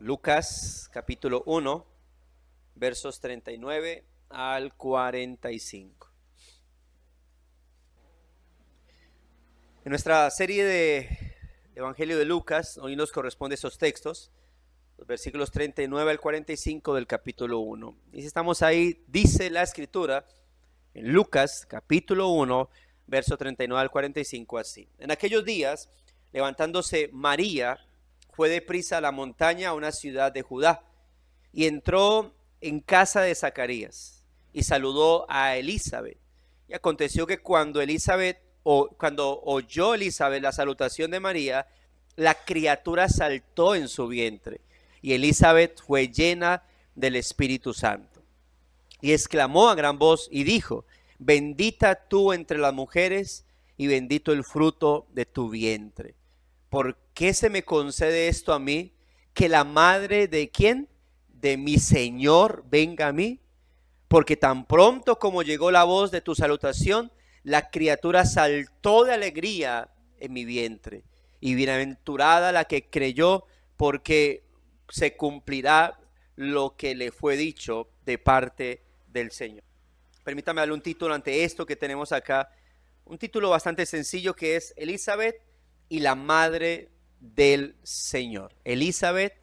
Lucas capítulo 1, versos 39 al 45. En nuestra serie de Evangelio de Lucas, hoy nos corresponde esos textos, los versículos 39 al 45 del capítulo 1. Y si estamos ahí, dice la Escritura, en Lucas capítulo 1, verso 39 al 45 así. En aquellos días, levantándose María, fue deprisa a la montaña a una ciudad de Judá y entró en casa de Zacarías y saludó a Elizabeth. Y aconteció que cuando oyó Elizabeth la salutación de María, la criatura saltó en su vientre y Elizabeth fue llena del Espíritu Santo. Y exclamó a gran voz y dijo: bendita tú entre las mujeres y bendito el fruto de tu vientre. ¿Por qué se me concede esto a mí? Que la madre de ¿quién? De mi Señor venga a mí. Porque tan pronto como llegó la voz de tu salutación, la criatura saltó de alegría en mi vientre. Y bienaventurada la que creyó, porque se cumplirá lo que le fue dicho de parte del Señor. Permítame darle un título ante esto que tenemos acá. Un título bastante sencillo que es Elizabeth y la madre del Señor. Elizabeth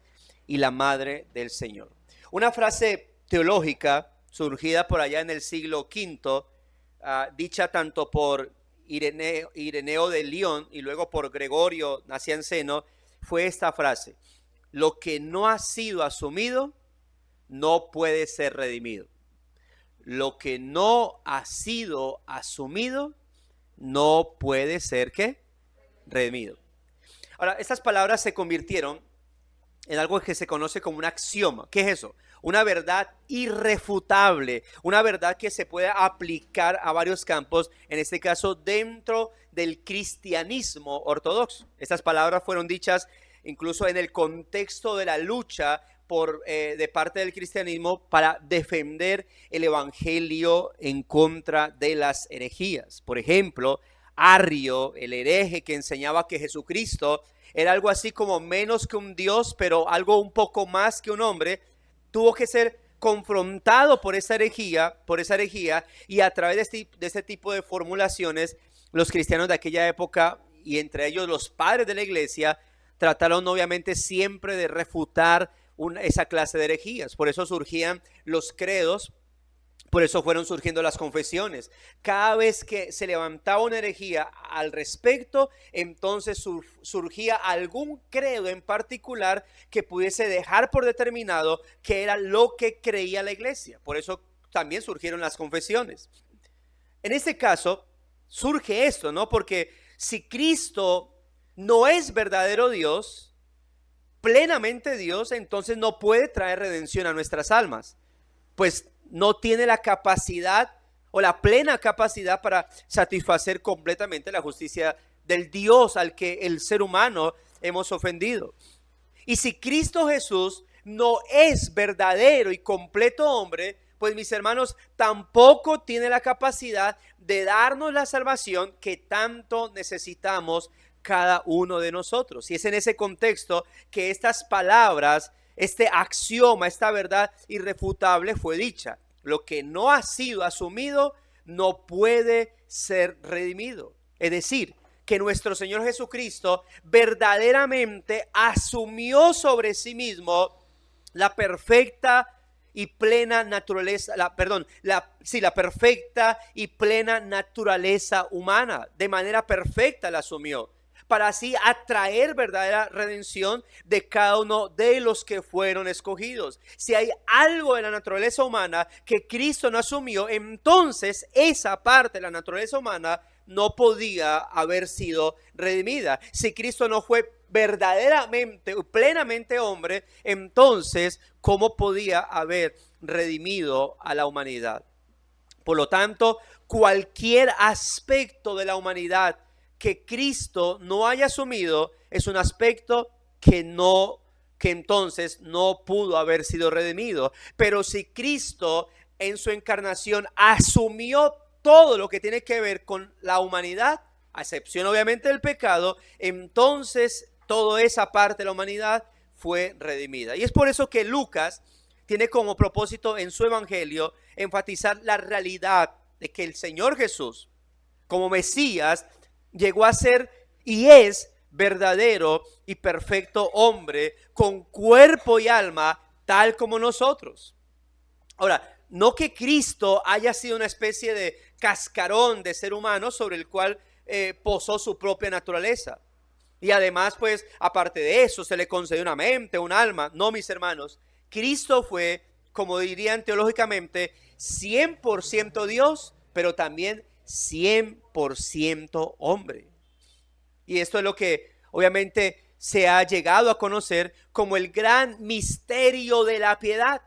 y la madre del Señor. Una frase teológica surgida por allá en el siglo V, dicha tanto por Ireneo de Lyon y luego por Gregorio Nacianceno, fue esta frase: lo que no ha sido asumido no puede ser redimido. Lo que no ha sido asumido no puede ser ¿qué? Redimido. Ahora, estas palabras se convirtieron en algo que se conoce como un axioma. ¿Qué es eso? Una verdad irrefutable, una verdad que se puede aplicar a varios campos, en este caso dentro del cristianismo ortodoxo. Estas palabras fueron dichas incluso en el contexto de la lucha de parte del cristianismo para defender el evangelio en contra de las herejías. Por ejemplo, Arrio, el hereje que enseñaba que Jesucristo era algo así como menos que un Dios, pero algo un poco más que un hombre, tuvo que ser confrontado por esa herejía, y a través de este tipo de formulaciones, los cristianos de aquella época, y entre ellos los padres de la iglesia, trataron obviamente siempre de refutar esa clase de herejías. Por eso surgían los credos. Por eso fueron surgiendo las confesiones. Cada vez que se levantaba una herejía al respecto, entonces surgía algún credo en particular que pudiese dejar por determinado que era lo que creía la iglesia. Por eso también surgieron las confesiones. En este caso surge esto, ¿no? Porque si Cristo no es verdadero Dios, plenamente Dios, entonces no puede traer redención a nuestras almas. Pues no tiene la capacidad o la plena capacidad para satisfacer completamente la justicia del Dios al que el ser humano hemos ofendido. Y si Cristo Jesús no es verdadero y completo hombre, pues mis hermanos, tampoco tiene la capacidad de darnos la salvación que tanto necesitamos cada uno de nosotros. Y es en ese contexto que estas palabras, este axioma, esta verdad irrefutable fue dicha: lo que no ha sido asumido no puede ser redimido. Es decir, que nuestro Señor Jesucristo verdaderamente asumió sobre sí mismo la perfecta y plena naturaleza, la perfecta y plena naturaleza humana. De manera perfecta la asumió, para así atraer verdadera redención de cada uno de los que fueron escogidos. Si hay algo en la naturaleza humana que Cristo no asumió, entonces esa parte de la naturaleza humana no podía haber sido redimida. Si Cristo no fue verdaderamente, plenamente hombre, entonces ¿cómo podía haber redimido a la humanidad? Por lo tanto, cualquier aspecto de la humanidad que Cristo no haya asumido es un aspecto que entonces no pudo haber sido redimido. Pero si Cristo en su encarnación asumió todo lo que tiene que ver con la humanidad, a excepción obviamente del pecado, entonces toda esa parte de la humanidad fue redimida. Y es por eso que Lucas tiene como propósito en su evangelio enfatizar la realidad de que el Señor Jesús, como Mesías, llegó a ser y es verdadero y perfecto hombre con cuerpo y alma tal como nosotros. Ahora, no que Cristo haya sido una especie de cascarón de ser humano sobre el cual posó su propia naturaleza. Y además, pues, aparte de eso, se le concedió una mente, un alma. No, mis hermanos, Cristo fue, como dirían teológicamente, 100% Dios, pero también 100% hombre. Y esto es lo que obviamente se ha llegado a conocer como el gran misterio de la piedad.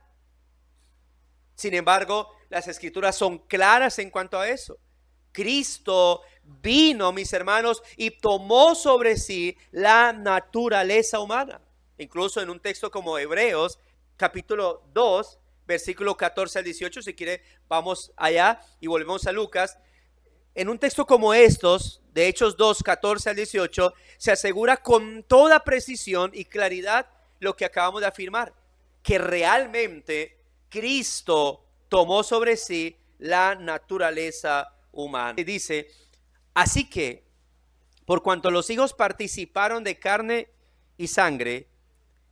Sin embargo, las escrituras son claras en cuanto a eso. Cristo vino, mis hermanos, y tomó sobre sí la naturaleza humana. Incluso en un texto como Hebreos, capítulo 2, versículo 14 al 18, si quiere, vamos allá y volvemos a Lucas. En un texto como estos, de Hechos 2, 14 al 18, se asegura con toda precisión y claridad lo que acabamos de afirmar, que realmente Cristo tomó sobre sí la naturaleza humana. Y dice, así que, por cuanto los hijos participaron de carne y sangre,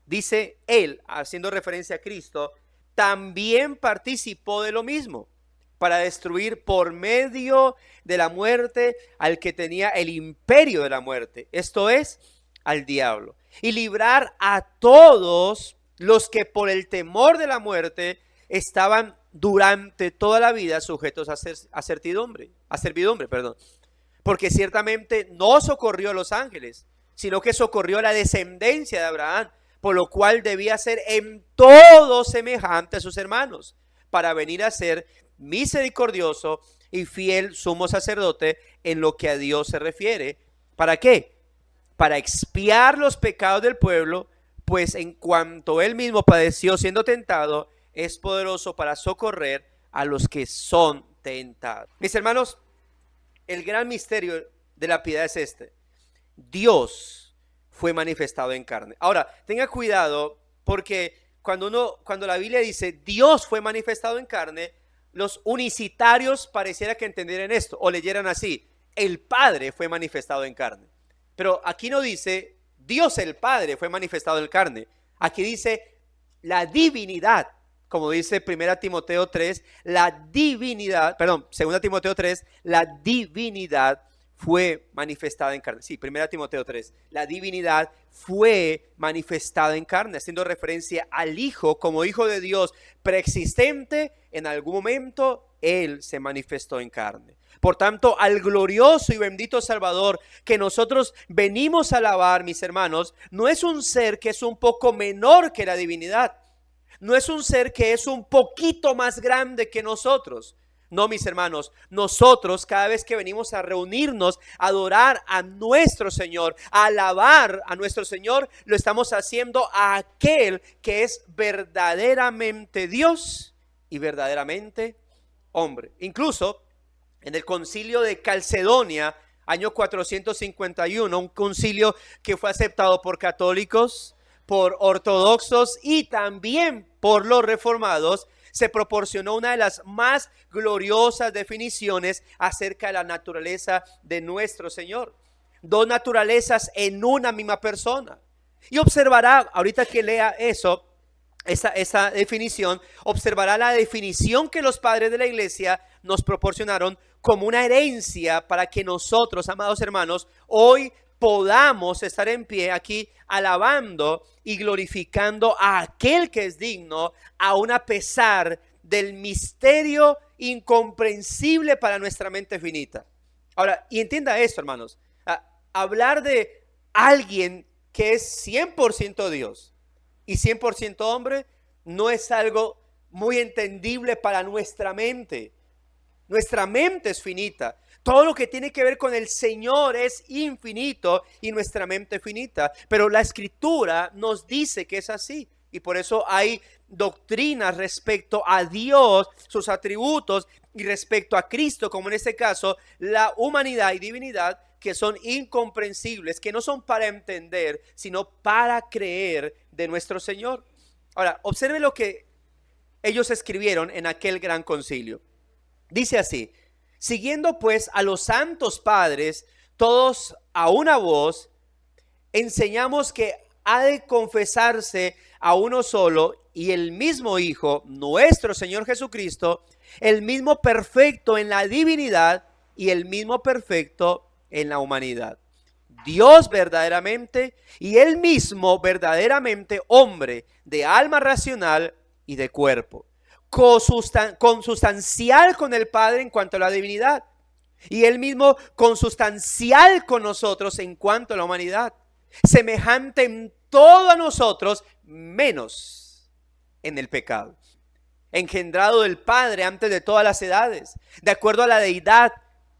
dice él, haciendo referencia a Cristo, también participó de lo mismo, para destruir por medio de la muerte al que tenía el imperio de la muerte, esto es, al diablo, y librar a todos los que por el temor de la muerte estaban durante toda la vida sujetos a servidumbre, porque ciertamente no socorrió a los ángeles, sino que socorrió a la descendencia de Abraham, por lo cual debía ser en todo semejante a sus hermanos, para venir a ser misericordioso y fiel sumo sacerdote en lo que a Dios se refiere. ¿Para qué? Para expiar los pecados del pueblo, pues en cuanto él mismo padeció siendo tentado, es poderoso para socorrer a los que son tentados. Mis hermanos, el gran misterio de la piedad es este: Dios fue manifestado en carne. Ahora, tenga cuidado, porque cuando la Biblia dice Dios fue manifestado en carne, los unicitarios pareciera que entendieran esto o leyeran así: el Padre fue manifestado en carne. Pero aquí no dice Dios el Padre fue manifestado en carne. Aquí dice la divinidad, como dice 2 Timoteo 3, la divinidad fue manifestada en carne. Sí, 1 Timoteo 3, la divinidad fue manifestada en carne, haciendo referencia al Hijo como Hijo de Dios preexistente. En algún momento Él se manifestó en carne. Por tanto, al glorioso y bendito Salvador que nosotros venimos a alabar, mis hermanos, no es un ser que es un poco menor que la divinidad. No es un ser que es un poquito más grande que nosotros. No, mis hermanos, nosotros cada vez que venimos a reunirnos, a adorar a nuestro Señor, a alabar a nuestro Señor, lo estamos haciendo a aquel que es verdaderamente Dios y verdaderamente hombre. Incluso en el concilio de Calcedonia, año 451, un concilio que fue aceptado por católicos, por ortodoxos y también por los reformados, se proporcionó una de las más gloriosas definiciones acerca de la naturaleza de nuestro Señor. Dos naturalezas en una misma persona. Y observará, ahorita que lea eso, esa definición, observará la definición que los padres de la iglesia nos proporcionaron como una herencia para que nosotros, amados hermanos, hoy podamos estar en pie aquí alabando y glorificando a aquel que es digno, aun a pesar del misterio incomprensible para nuestra mente finita. Ahora, y entienda esto, hermanos, hablar de alguien que es 100% Dios y 100% hombre no es algo muy entendible para nuestra mente. Nuestra mente es finita. Todo lo que tiene que ver con el Señor es infinito y nuestra mente es finita. Pero la Escritura nos dice que es así. Y por eso hay doctrinas respecto a Dios, sus atributos, y respecto a Cristo, como en este caso, la humanidad y divinidad, que son incomprensibles, que no son para entender, sino para creer de nuestro Señor. Ahora, observe lo que ellos escribieron en aquel gran concilio. Dice así: siguiendo pues a los santos padres, todos a una voz, enseñamos que ha de confesarse a uno solo y el mismo Hijo, nuestro Señor Jesucristo, el mismo perfecto en la divinidad y el mismo perfecto en la humanidad. Dios verdaderamente y Él mismo verdaderamente hombre, de alma racional y de cuerpo, consustancial con el Padre en cuanto a la divinidad, y Él mismo consustancial con nosotros en cuanto a la humanidad, semejante en todo a nosotros, menos en el pecado, engendrado del Padre antes de todas las edades, de acuerdo a la deidad,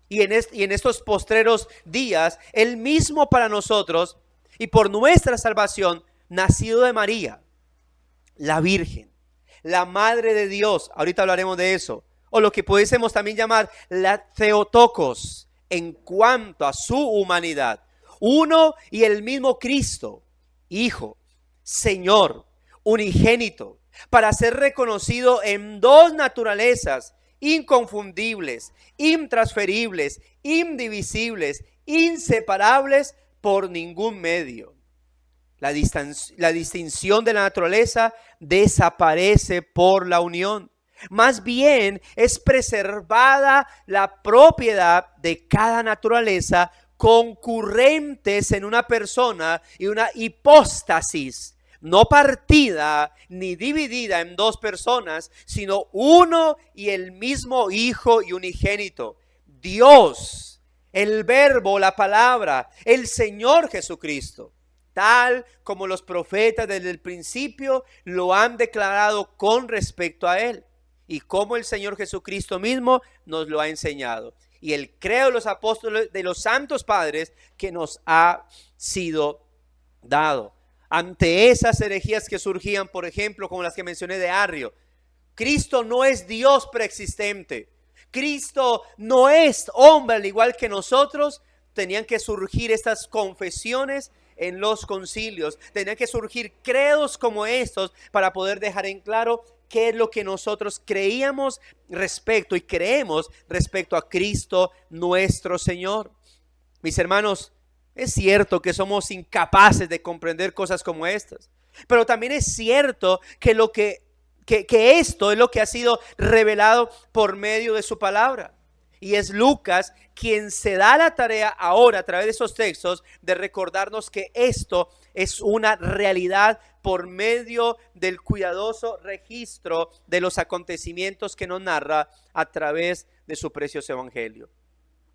y en estos postreros días, Él mismo para nosotros y por nuestra salvación, nacido de María, la Virgen, la Madre de Dios. Ahorita hablaremos de eso. O lo que pudiésemos también llamar la Theotokos, en cuanto a su humanidad. Uno y el mismo Cristo, Hijo, Señor, unigénito, para ser reconocido en dos naturalezas inconfundibles, intransferibles, indivisibles, inseparables por ningún medio. La distinción de la naturaleza desaparece por la unión. Más bien es preservada la propiedad de cada naturaleza, concurrentes en una persona y una hipóstasis, no partida ni dividida en dos personas, sino uno y el mismo Hijo y unigénito, Dios, el Verbo, la palabra, el Señor Jesucristo, tal como los profetas desde el principio lo han declarado con respecto a Él, y como el Señor Jesucristo mismo nos lo ha enseñado, y el credo de los apóstoles, de los santos padres, que nos ha sido dado. Ante esas herejías que surgían, por ejemplo, como las que mencioné de Arrio, Cristo no es Dios preexistente, Cristo no es hombre al igual que nosotros. Tenían que surgir estas confesiones en los concilios, tenían que surgir credos como estos para poder dejar en claro qué es lo que nosotros creíamos respecto y creemos respecto a Cristo nuestro Señor. Mis hermanos, es cierto que somos incapaces de comprender cosas como estas, pero también es cierto que esto es lo que ha sido revelado por medio de su palabra. Y es Lucas quien se da la tarea ahora a través de esos textos de recordarnos que esto es una realidad por medio del cuidadoso registro de los acontecimientos que nos narra a través de su precioso evangelio.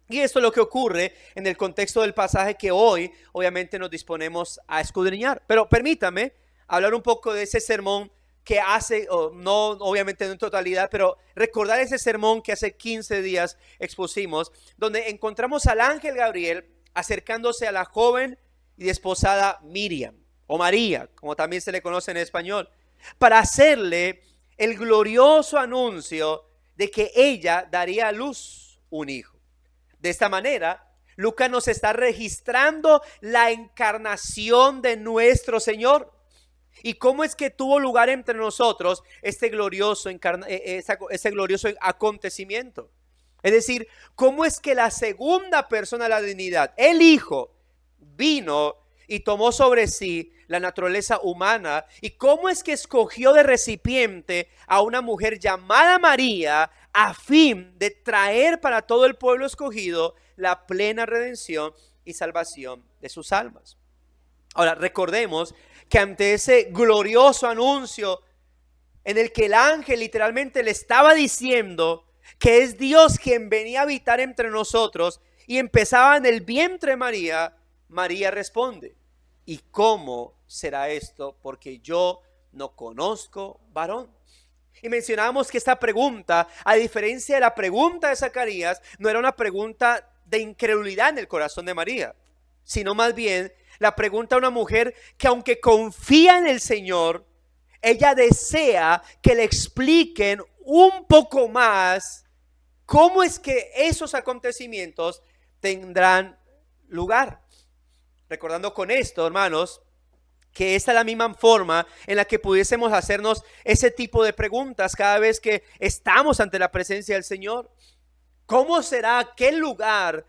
Y esto es lo que ocurre en el contexto del pasaje que hoy obviamente nos disponemos a escudriñar. Pero permítame hablar un poco de ese sermón que hace, no obviamente no en totalidad, pero recordar ese sermón que hace 15 días expusimos, donde encontramos al ángel Gabriel acercándose a la joven y desposada Miriam, o María, como también se le conoce en español, para hacerle el glorioso anuncio de que ella daría a luz un hijo. De esta manera, Lucas nos está registrando la encarnación de nuestro Señor. ¿Y cómo es que tuvo lugar entre nosotros este glorioso acontecimiento? Es decir, ¿cómo es que la segunda persona de la divinidad, el Hijo, vino y tomó sobre sí la naturaleza humana? ¿Y cómo es que escogió de recipiente a una mujer llamada María a fin de traer para todo el pueblo escogido la plena redención y salvación de sus almas? Ahora, recordemos que ante ese glorioso anuncio en el que el ángel literalmente le estaba diciendo que es Dios quien venía a habitar entre nosotros y empezaba en el vientre de María, María responde: ¿y cómo será esto? Porque yo no conozco varón. Y mencionábamos que esta pregunta, a diferencia de la pregunta de Zacarías, no era una pregunta de incredulidad en el corazón de María, sino más bien la pregunta de una mujer que, aunque confía en el Señor, ella desea que le expliquen un poco más cómo es que esos acontecimientos tendrán lugar. Recordando con esto, hermanos, que esta es la misma forma en la que pudiésemos hacernos ese tipo de preguntas cada vez que estamos ante la presencia del Señor. ¿Cómo será aquel lugar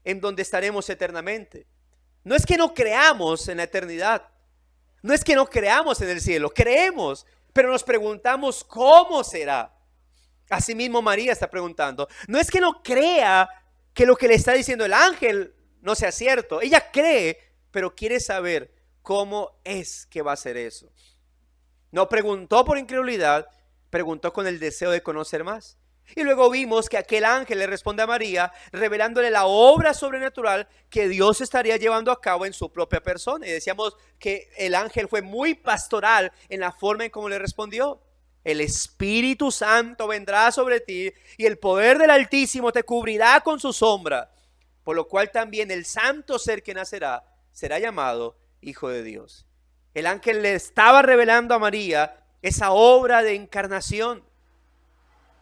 en donde estaremos eternamente? No es que no creamos en la eternidad, no es que no creamos en el cielo, creemos, pero nos preguntamos cómo será. Asimismo María está preguntando, no es que no crea que lo que le está diciendo el ángel no sea cierto, ella cree, pero quiere saber cómo es que va a ser eso. No preguntó por incredulidad, preguntó con el deseo de conocer más. Y luego vimos que aquel ángel le responde a María, revelándole la obra sobrenatural que Dios estaría llevando a cabo en su propia persona. Y decíamos que el ángel fue muy pastoral en la forma en cómo le respondió. El Espíritu Santo vendrá sobre ti y el poder del Altísimo te cubrirá con su sombra, por lo cual también el santo ser que nacerá será llamado Hijo de Dios. El ángel le estaba revelando a María esa obra de encarnación.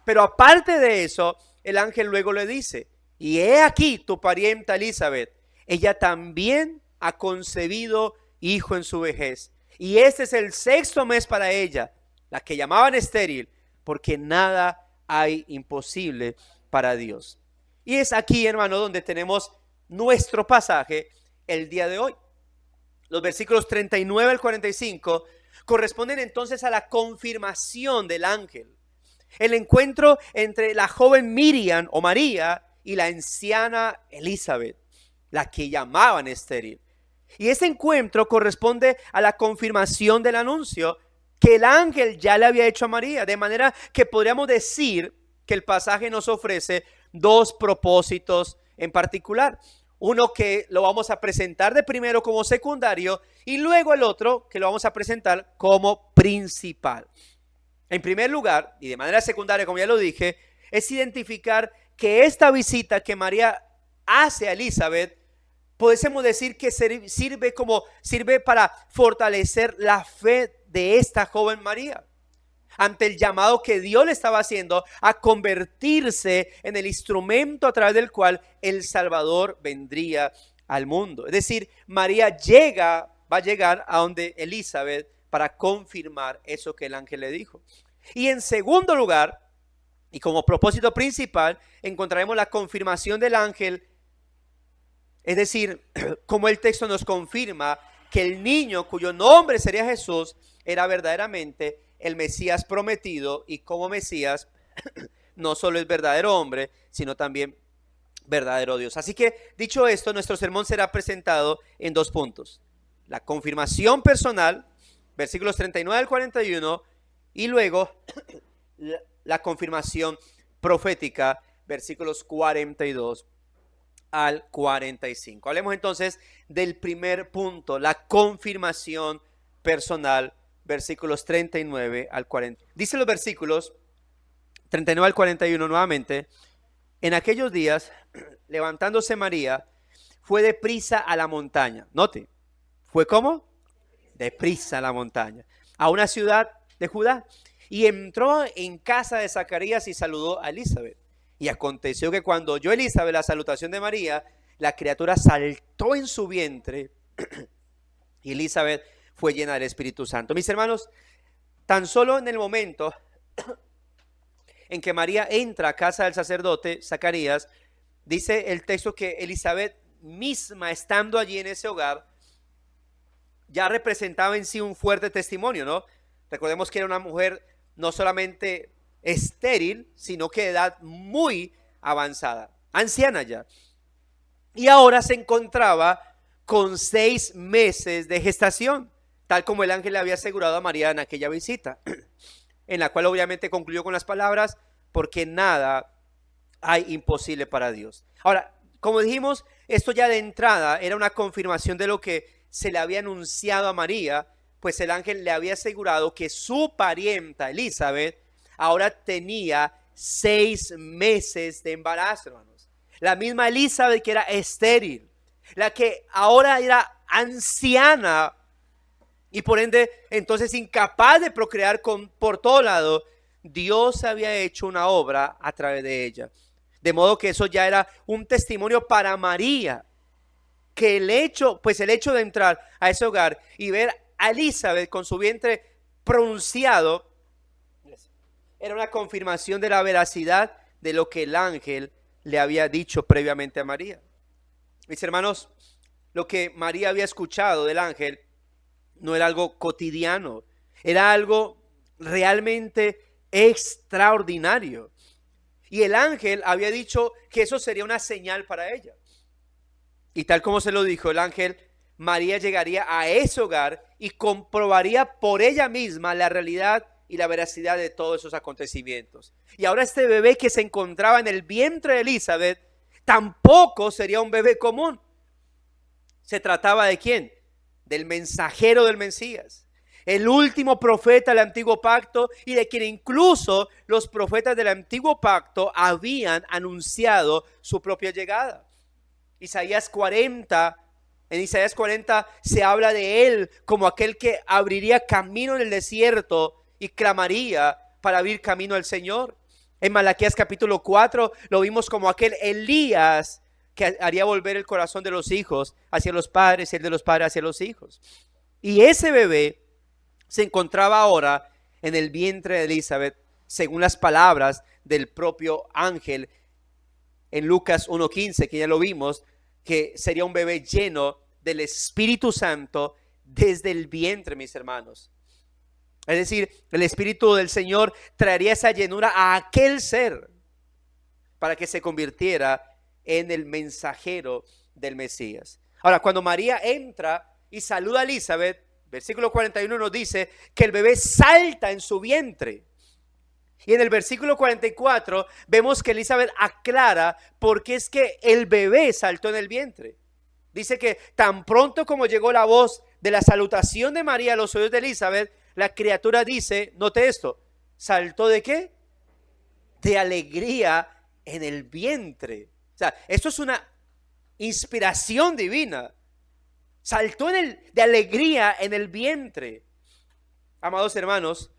Pero aparte de eso, el ángel luego le dice, y he aquí tu parienta Elizabeth, ella también ha concebido hijo en su vejez. Y este es el 6º mes para ella, la que llamaban estéril, porque nada hay imposible para Dios. Y es aquí, hermano, donde tenemos nuestro pasaje el día de hoy. Los versículos 39 al 45 corresponden entonces a la confirmación del ángel. El encuentro entre la joven Miriam o María y la anciana Elizabeth, la que llamaban estéril. Y ese encuentro corresponde a la confirmación del anuncio que el ángel ya le había hecho a María. De manera que podríamos decir que el pasaje nos ofrece dos propósitos en particular. Uno que lo vamos a presentar de primero como secundario y luego el otro que lo vamos a presentar como principal. En primer lugar, y de manera secundaria, como ya lo dije, es identificar que esta visita que María hace a Elizabeth, podemos decir que sirve para fortalecer la fe de esta joven María ante el llamado que Dios le estaba haciendo a convertirse en el instrumento a través del cual el Salvador vendría al mundo. Es decir, María va a llegar a donde Elizabeth para confirmar eso que el ángel le dijo. Y en segundo lugar, y como propósito principal, encontraremos la confirmación del ángel, es decir, como el texto nos confirma que el niño cuyo nombre sería Jesús era verdaderamente el Mesías prometido, y como Mesías no solo es verdadero hombre, sino también verdadero Dios. Así que, dicho esto, nuestro sermón será presentado en dos puntos: la confirmación personal, versículos 39 al 41, y luego la confirmación profética, versículos 42 al 45. Hablemos entonces del primer punto, la confirmación personal, versículos 39 al 40. Dice los versículos 39 al 41 nuevamente: en aquellos días, levantándose María, fue deprisa a la montaña. Note, ¿fue cómo? Deprisa a la montaña, a una ciudad de Judá, y entró en casa de Zacarías y saludó a Elizabeth. Y aconteció que cuando oyó Elizabeth la salutación de María, la criatura saltó en su vientre y Elizabeth fue llena del Espíritu Santo. Mis hermanos, tan solo en el momento en que María entra a casa del sacerdote Zacarías, dice el texto que Elizabeth misma, estando allí en ese hogar, ya representaba en sí un fuerte testimonio, ¿no? Recordemos que era una mujer no solamente estéril, sino que de edad muy avanzada, anciana ya. Y ahora se encontraba con 6 meses de gestación, tal como el ángel le había asegurado a María en aquella visita, en la cual obviamente concluyó con las palabras: porque nada hay imposible para Dios. Ahora, como dijimos, esto ya de entrada era una confirmación de lo que se le había anunciado a María, pues el ángel le había asegurado que su parienta Elizabeth ahora tenía 6 meses de embarazo, hermanos. La misma Elizabeth que era estéril, la que ahora era anciana y por ende entonces incapaz de procrear por todo lado, Dios había hecho una obra a través de ella. De modo que eso ya era un testimonio para María que el hecho de entrar a ese hogar y ver a Elizabeth con su vientre pronunciado era una confirmación de la veracidad de lo que el ángel le había dicho previamente a María. Mis hermanos, lo que María había escuchado del ángel no era algo cotidiano, era algo realmente extraordinario. Y el ángel había dicho que eso sería una señal para ella. Y tal como se lo dijo el ángel, María llegaría a ese hogar y comprobaría por ella misma la realidad y la veracidad de todos esos acontecimientos. Y ahora este bebé que se encontraba en el vientre de Elizabeth tampoco sería un bebé común. ¿Se trataba de quién? Del mensajero del Mesías, el último profeta del antiguo pacto, y de quien incluso los profetas del antiguo pacto habían anunciado su propia llegada. En Isaías 40 se habla de él como aquel que abriría camino en el desierto y clamaría para abrir camino al Señor. En Malaquías capítulo 4 lo vimos como aquel Elías que haría volver el corazón de los hijos hacia los padres y el de los padres hacia los hijos. Y ese bebé se encontraba ahora en el vientre de Elizabeth, según las palabras del propio ángel en Lucas 1:15, que ya lo vimos, que sería un bebé lleno del Espíritu Santo desde el vientre, mis hermanos. Es decir, el Espíritu del Señor traería esa llenura a aquel ser para que se convirtiera en el mensajero del Mesías. Ahora, cuando María entra y saluda a Elizabeth, versículo 41 nos dice que el bebé salta en su vientre. Y en el versículo 44 vemos que Elizabeth aclara por qué es que el bebé saltó en el vientre. Dice que tan pronto como llegó la voz de la salutación de María a los oídos de Elizabeth, la criatura dice, note esto, ¿saltó de qué? De alegría en el vientre. O sea, esto es una inspiración divina. Saltó de alegría en el vientre. Amados hermanos,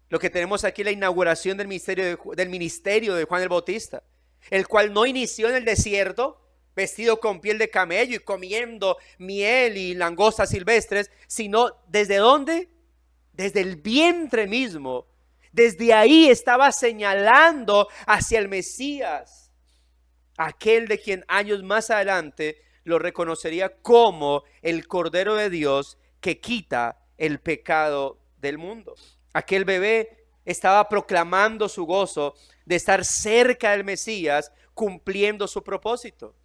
lo que tenemos aquí es la inauguración del ministerio de Juan el Bautista, el cual no inició en el desierto, vestido con piel de camello y comiendo miel y langostas silvestres, sino ¿desde dónde? Desde el vientre mismo. Desde ahí estaba señalando hacia el Mesías, aquel de quien años más adelante lo reconocería como el Cordero de Dios que quita el pecado del mundo. Aquel bebé estaba proclamando su gozo de estar cerca del Mesías, cumpliendo su propósito.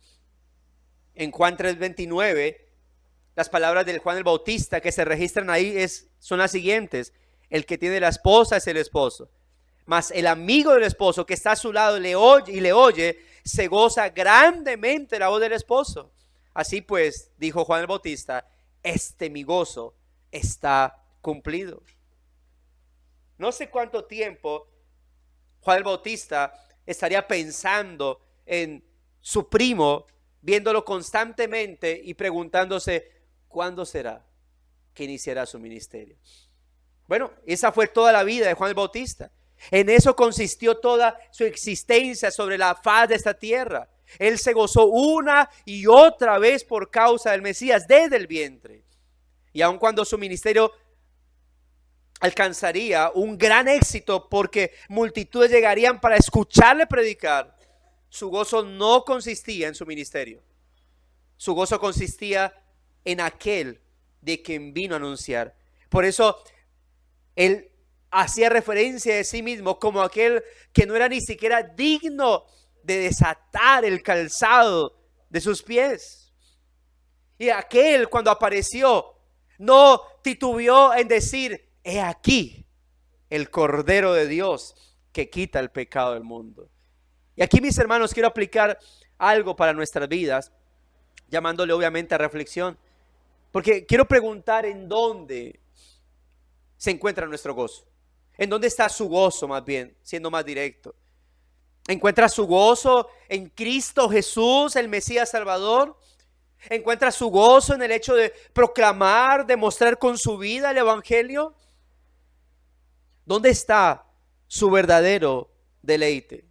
En Juan 3:29, las palabras del Juan el Bautista que se registran ahí son las siguientes: el que tiene la esposa es el esposo, mas el amigo del esposo que está a su lado le oye, se goza grandemente la voz del esposo. Así pues, dijo Juan el Bautista, mi gozo está cumplido. No sé cuánto tiempo Juan el Bautista estaría pensando en su primo, viéndolo constantemente y preguntándose, ¿cuándo será que iniciará su ministerio? Bueno, esa fue toda la vida de Juan el Bautista. En eso consistió toda su existencia sobre la faz de esta tierra. Él se gozó una y otra vez por causa del Mesías desde el vientre. Y aun cuando su ministerio alcanzaría un gran éxito porque multitudes llegarían para escucharle predicar, su gozo no consistía en su ministerio. Su gozo consistía en aquel de quien vino a anunciar. Por eso él hacía referencia de sí mismo como aquel que no era ni siquiera digno de desatar el calzado de sus pies. Y aquel, cuando apareció, no titubeó en decir, he aquí el Cordero de Dios que quita el pecado del mundo. Y aquí, mis hermanos, quiero aplicar algo para nuestras vidas, llamándole obviamente a reflexión, porque quiero preguntar en dónde se encuentra nuestro gozo. ¿En dónde está su gozo, más bien, siendo más directo? ¿Encuentra su gozo en Cristo Jesús, el Mesías Salvador? ¿Encuentra su gozo en el hecho de proclamar, de mostrar con su vida el Evangelio? ¿Dónde está su verdadero deleite?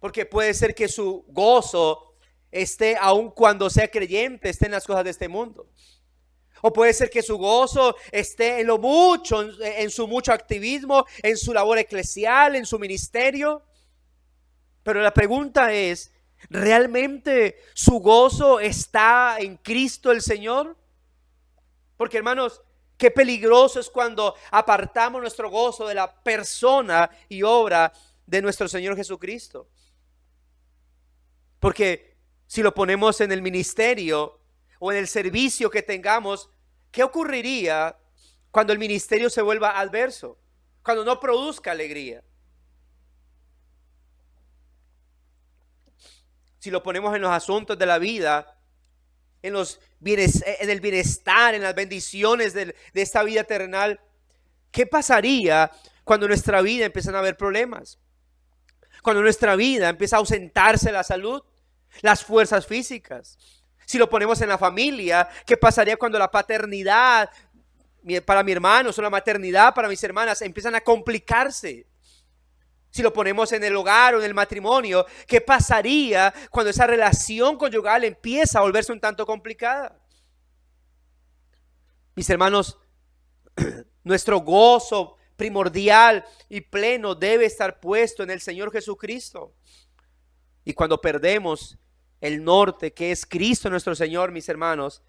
Porque puede ser que su gozo esté, aun cuando sea creyente, esté en las cosas de este mundo. O puede ser que su gozo esté en lo mucho, en su mucho activismo, en su labor eclesial, en su ministerio. Pero la pregunta es, ¿realmente su gozo está en Cristo el Señor? Porque, hermanos, qué peligroso es cuando apartamos nuestro gozo de la persona y obra de nuestro Señor Jesucristo. Porque si lo ponemos en el ministerio o en el servicio que tengamos, ¿qué ocurriría cuando el ministerio se vuelva adverso? Cuando no produzca alegría. Si lo ponemos en los asuntos de la vida, en el bienestar, en las bendiciones de esta vida terrenal, ¿qué pasaría cuando en nuestra vida empiezan a haber problemas? Cuando en nuestra vida empieza a ausentarse la salud, las fuerzas físicas. Si lo ponemos en la familia, ¿qué pasaría cuando la paternidad para mi hermano o la maternidad para mis hermanas empiezan a complicarse? Si lo ponemos en el hogar o en el matrimonio, ¿qué pasaría cuando esa relación conyugal empieza a volverse un tanto complicada? Mis hermanos, nuestro gozo primordial y pleno debe estar puesto en el Señor Jesucristo. Y cuando perdemos el norte, que es Cristo nuestro Señor, mis hermanos,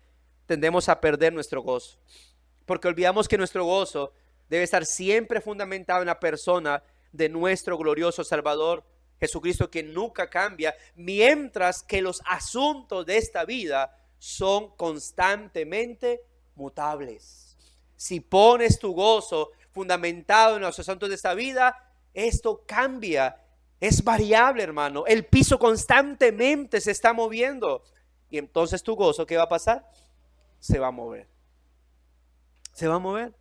tendemos a perder nuestro gozo. Porque olvidamos que nuestro gozo debe estar siempre fundamentado en la persona de nuestro glorioso Salvador, Jesucristo, que nunca cambia, mientras que los asuntos de esta vida son constantemente mutables. Si pones tu gozo fundamentado en los asuntos de esta vida, esto cambia. Es variable, hermano. El piso constantemente se está moviendo. Y entonces tu gozo, ¿qué va a pasar? Se va a mover. Se va a mover.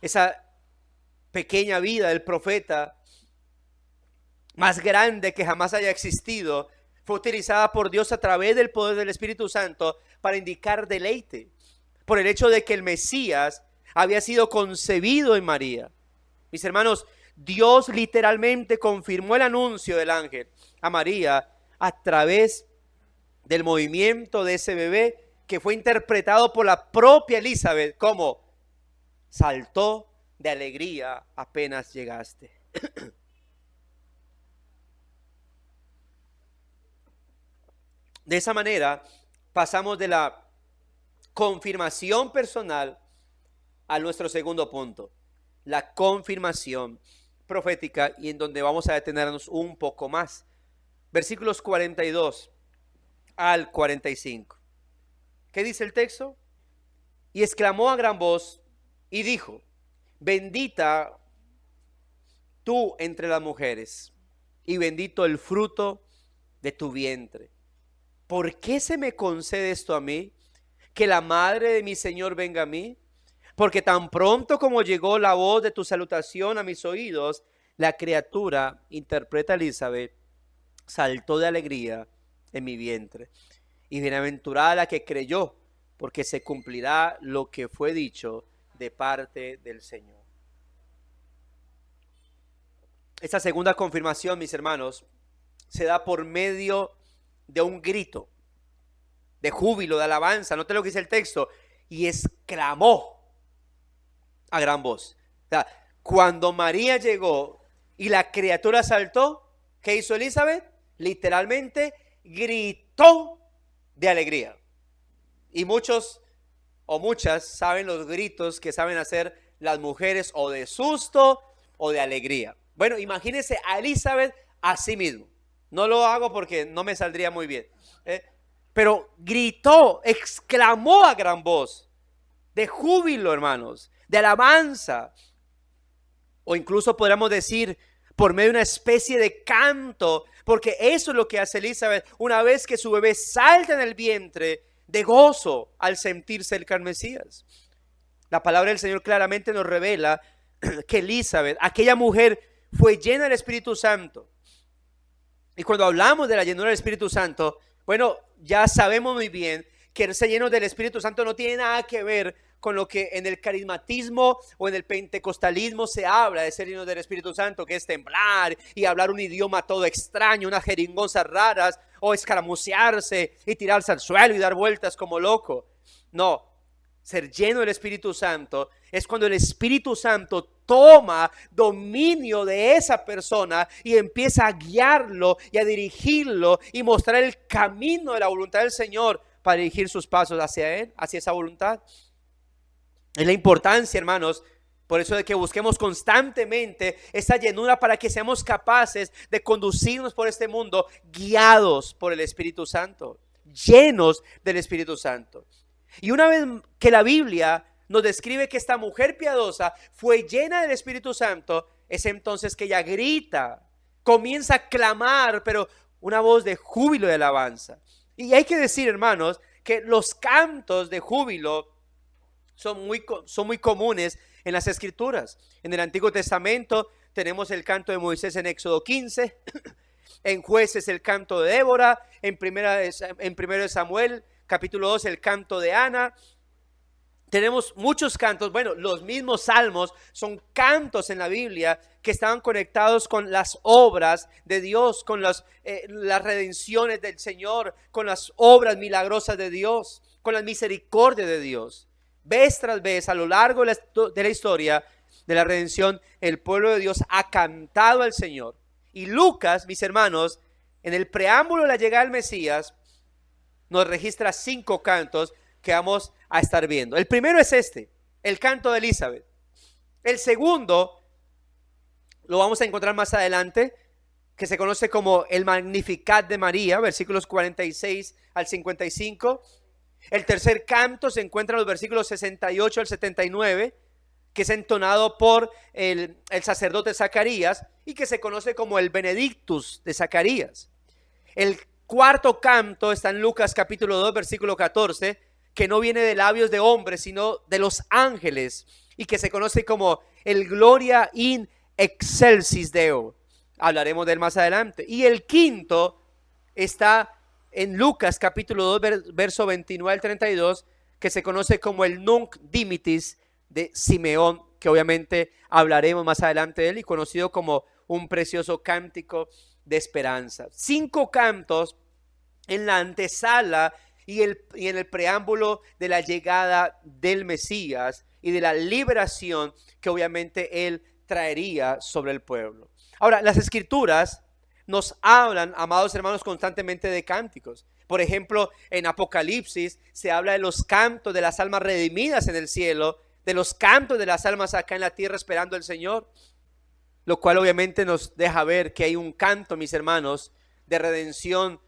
Esa pequeña vida del profeta, más grande que jamás haya existido, fue utilizada por Dios a través del poder del Espíritu Santo para indicar deleite. Por el hecho de que el Mesías había sido concebido en María. Mis hermanos, Dios literalmente confirmó el anuncio del ángel a María a través del movimiento de ese bebé, que fue interpretado por la propia Elizabeth como: saltó de alegría apenas llegaste. De esa manera pasamos de la confirmación personal a nuestro segundo punto, la confirmación profética, y en donde vamos a detenernos un poco más. Versículos 42 al 45. ¿Qué dice el texto? Y exclamó a gran voz y dijo: bendita tú entre las mujeres, y bendito el fruto de tu vientre. ¿Por qué se me concede esto a mí? Que la madre de mi Señor venga a mí. Porque tan pronto como llegó la voz de tu salutación a mis oídos, la criatura, interpreta Elizabeth, saltó de alegría en mi vientre. Y bienaventurada la que creyó, porque se cumplirá lo que fue dicho de parte del Señor. Esta segunda confirmación, mis hermanos, se da por medio de un grito de júbilo, de alabanza. Note lo que dice el texto: y exclamó a gran voz. O sea, cuando María llegó y la criatura saltó, ¿qué hizo Elizabeth? Literalmente gritó de alegría. Y muchos o muchas saben los gritos que saben hacer las mujeres, o de susto o de alegría. Bueno, imagínense a Elizabeth así mismo. No lo hago porque no me saldría muy bien. Pero gritó, exclamó a gran voz, de júbilo, hermanos, de alabanza. O incluso podríamos decir por medio de una especie de canto, porque eso es lo que hace Elizabeth una vez que su bebé salta en el vientre, de gozo al sentir cerca al Mesías. La palabra del Señor claramente nos revela que Elizabeth, aquella mujer, fue llena del Espíritu Santo. Y cuando hablamos de la llenura del Espíritu Santo, bueno, ya sabemos muy bien que el ser lleno del Espíritu Santo no tiene nada que ver con lo que en el carismatismo o en el pentecostalismo se habla de ser lleno del Espíritu Santo, que es temblar y hablar un idioma todo extraño, unas jeringonzas raras, o escaramucearse y tirarse al suelo y dar vueltas como loco. No, ser lleno del Espíritu Santo es cuando el Espíritu Santo toma dominio de esa persona y empieza a guiarlo y a dirigirlo y mostrar el camino de la voluntad del Señor para dirigir sus pasos hacia Él, hacia esa voluntad. Es la importancia, hermanos, por eso de que busquemos constantemente esa llenura para que seamos capaces de conducirnos por este mundo guiados por el Espíritu Santo, llenos del Espíritu Santo. Y una vez que la Biblia nos describe que esta mujer piadosa fue llena del Espíritu Santo, es entonces que ella grita, comienza a clamar, pero una voz de júbilo y alabanza. Y hay que decir, hermanos, que los cantos de júbilo son muy comunes en las Escrituras. En el Antiguo Testamento tenemos el canto de Moisés en Éxodo 15, en Jueces el canto de Débora, en primero de Samuel capítulo 2 el canto de Ana. Tenemos muchos cantos, bueno, los mismos salmos son cantos en la Biblia que estaban conectados con las obras de Dios, con las redenciones del Señor, con las obras milagrosas de Dios, con la misericordia de Dios. Vez tras vez, a lo largo de la historia de la redención, el pueblo de Dios ha cantado al Señor. Y Lucas, mis hermanos, en el preámbulo de la llegada del Mesías, nos registra 5 cantos que vamos a estar viendo. El primero es el canto de Elizabeth. El segundo lo vamos a encontrar más adelante, que se conoce como el Magnificat de María, versículos 46 al 55. El tercer canto se encuentra en los versículos 68 al 79, que es entonado por el sacerdote Zacarías y que se conoce como el Benedictus de Zacarías. El cuarto canto está en Lucas capítulo 2, versículo 14, que no viene de labios de hombres, sino de los ángeles, y que se conoce como el Gloria in excelsis Deo. Hablaremos de él más adelante. Y el quinto está en Lucas capítulo 2, verso 29 al 32, que se conoce como el Nunc Dimittis de Simeón, que obviamente hablaremos más adelante de él, y conocido como un precioso cántico de esperanza. 5 cantos en la antesala y en el preámbulo de la llegada del Mesías y de la liberación que obviamente él traería sobre el pueblo. Ahora, las Escrituras nos hablan, amados hermanos, constantemente de cánticos. Por ejemplo, en Apocalipsis se habla de los cantos de las almas redimidas en el cielo, de los cantos de las almas acá en la tierra esperando al Señor, lo cual obviamente nos deja ver que hay un canto, mis hermanos, de redención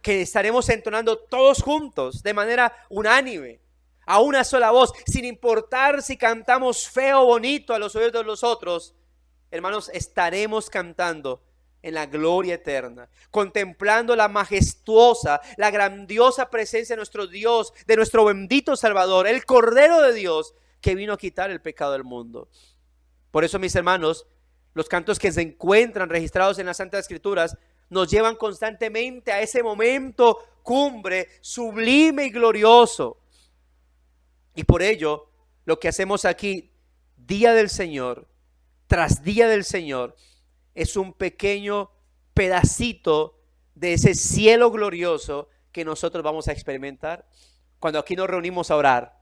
que estaremos entonando todos juntos de manera unánime, a una sola voz, sin importar si cantamos feo o bonito a los oídos de los otros. Hermanos, estaremos cantando en la gloria eterna, contemplando la majestuosa, la grandiosa presencia de nuestro Dios, de nuestro bendito Salvador, el Cordero de Dios que vino a quitar el pecado del mundo. Por eso, mis hermanos, los cantos que se encuentran registrados en las Santas Escrituras nos llevan constantemente a ese momento cumbre, sublime y glorioso. Y por ello, lo que hacemos aquí, día del Señor, tras día del Señor, es un pequeño pedacito de ese cielo glorioso que nosotros vamos a experimentar cuando aquí nos reunimos a orar,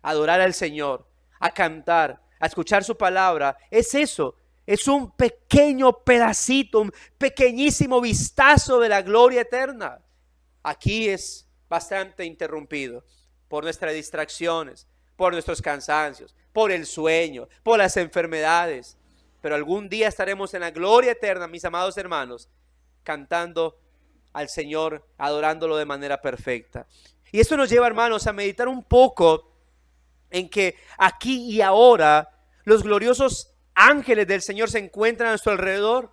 a adorar al Señor, a cantar, a escuchar su palabra. Es eso. Es un pequeño pedacito, un pequeñísimo vistazo de la gloria eterna. Aquí es bastante interrumpido por nuestras distracciones, por nuestros cansancios, por el sueño, por las enfermedades. Pero algún día estaremos en la gloria eterna, mis amados hermanos, cantando al Señor, adorándolo de manera perfecta. Y esto nos lleva, hermanos, a meditar un poco en que aquí y ahora los gloriosos ángeles del Señor se encuentran a nuestro alrededor,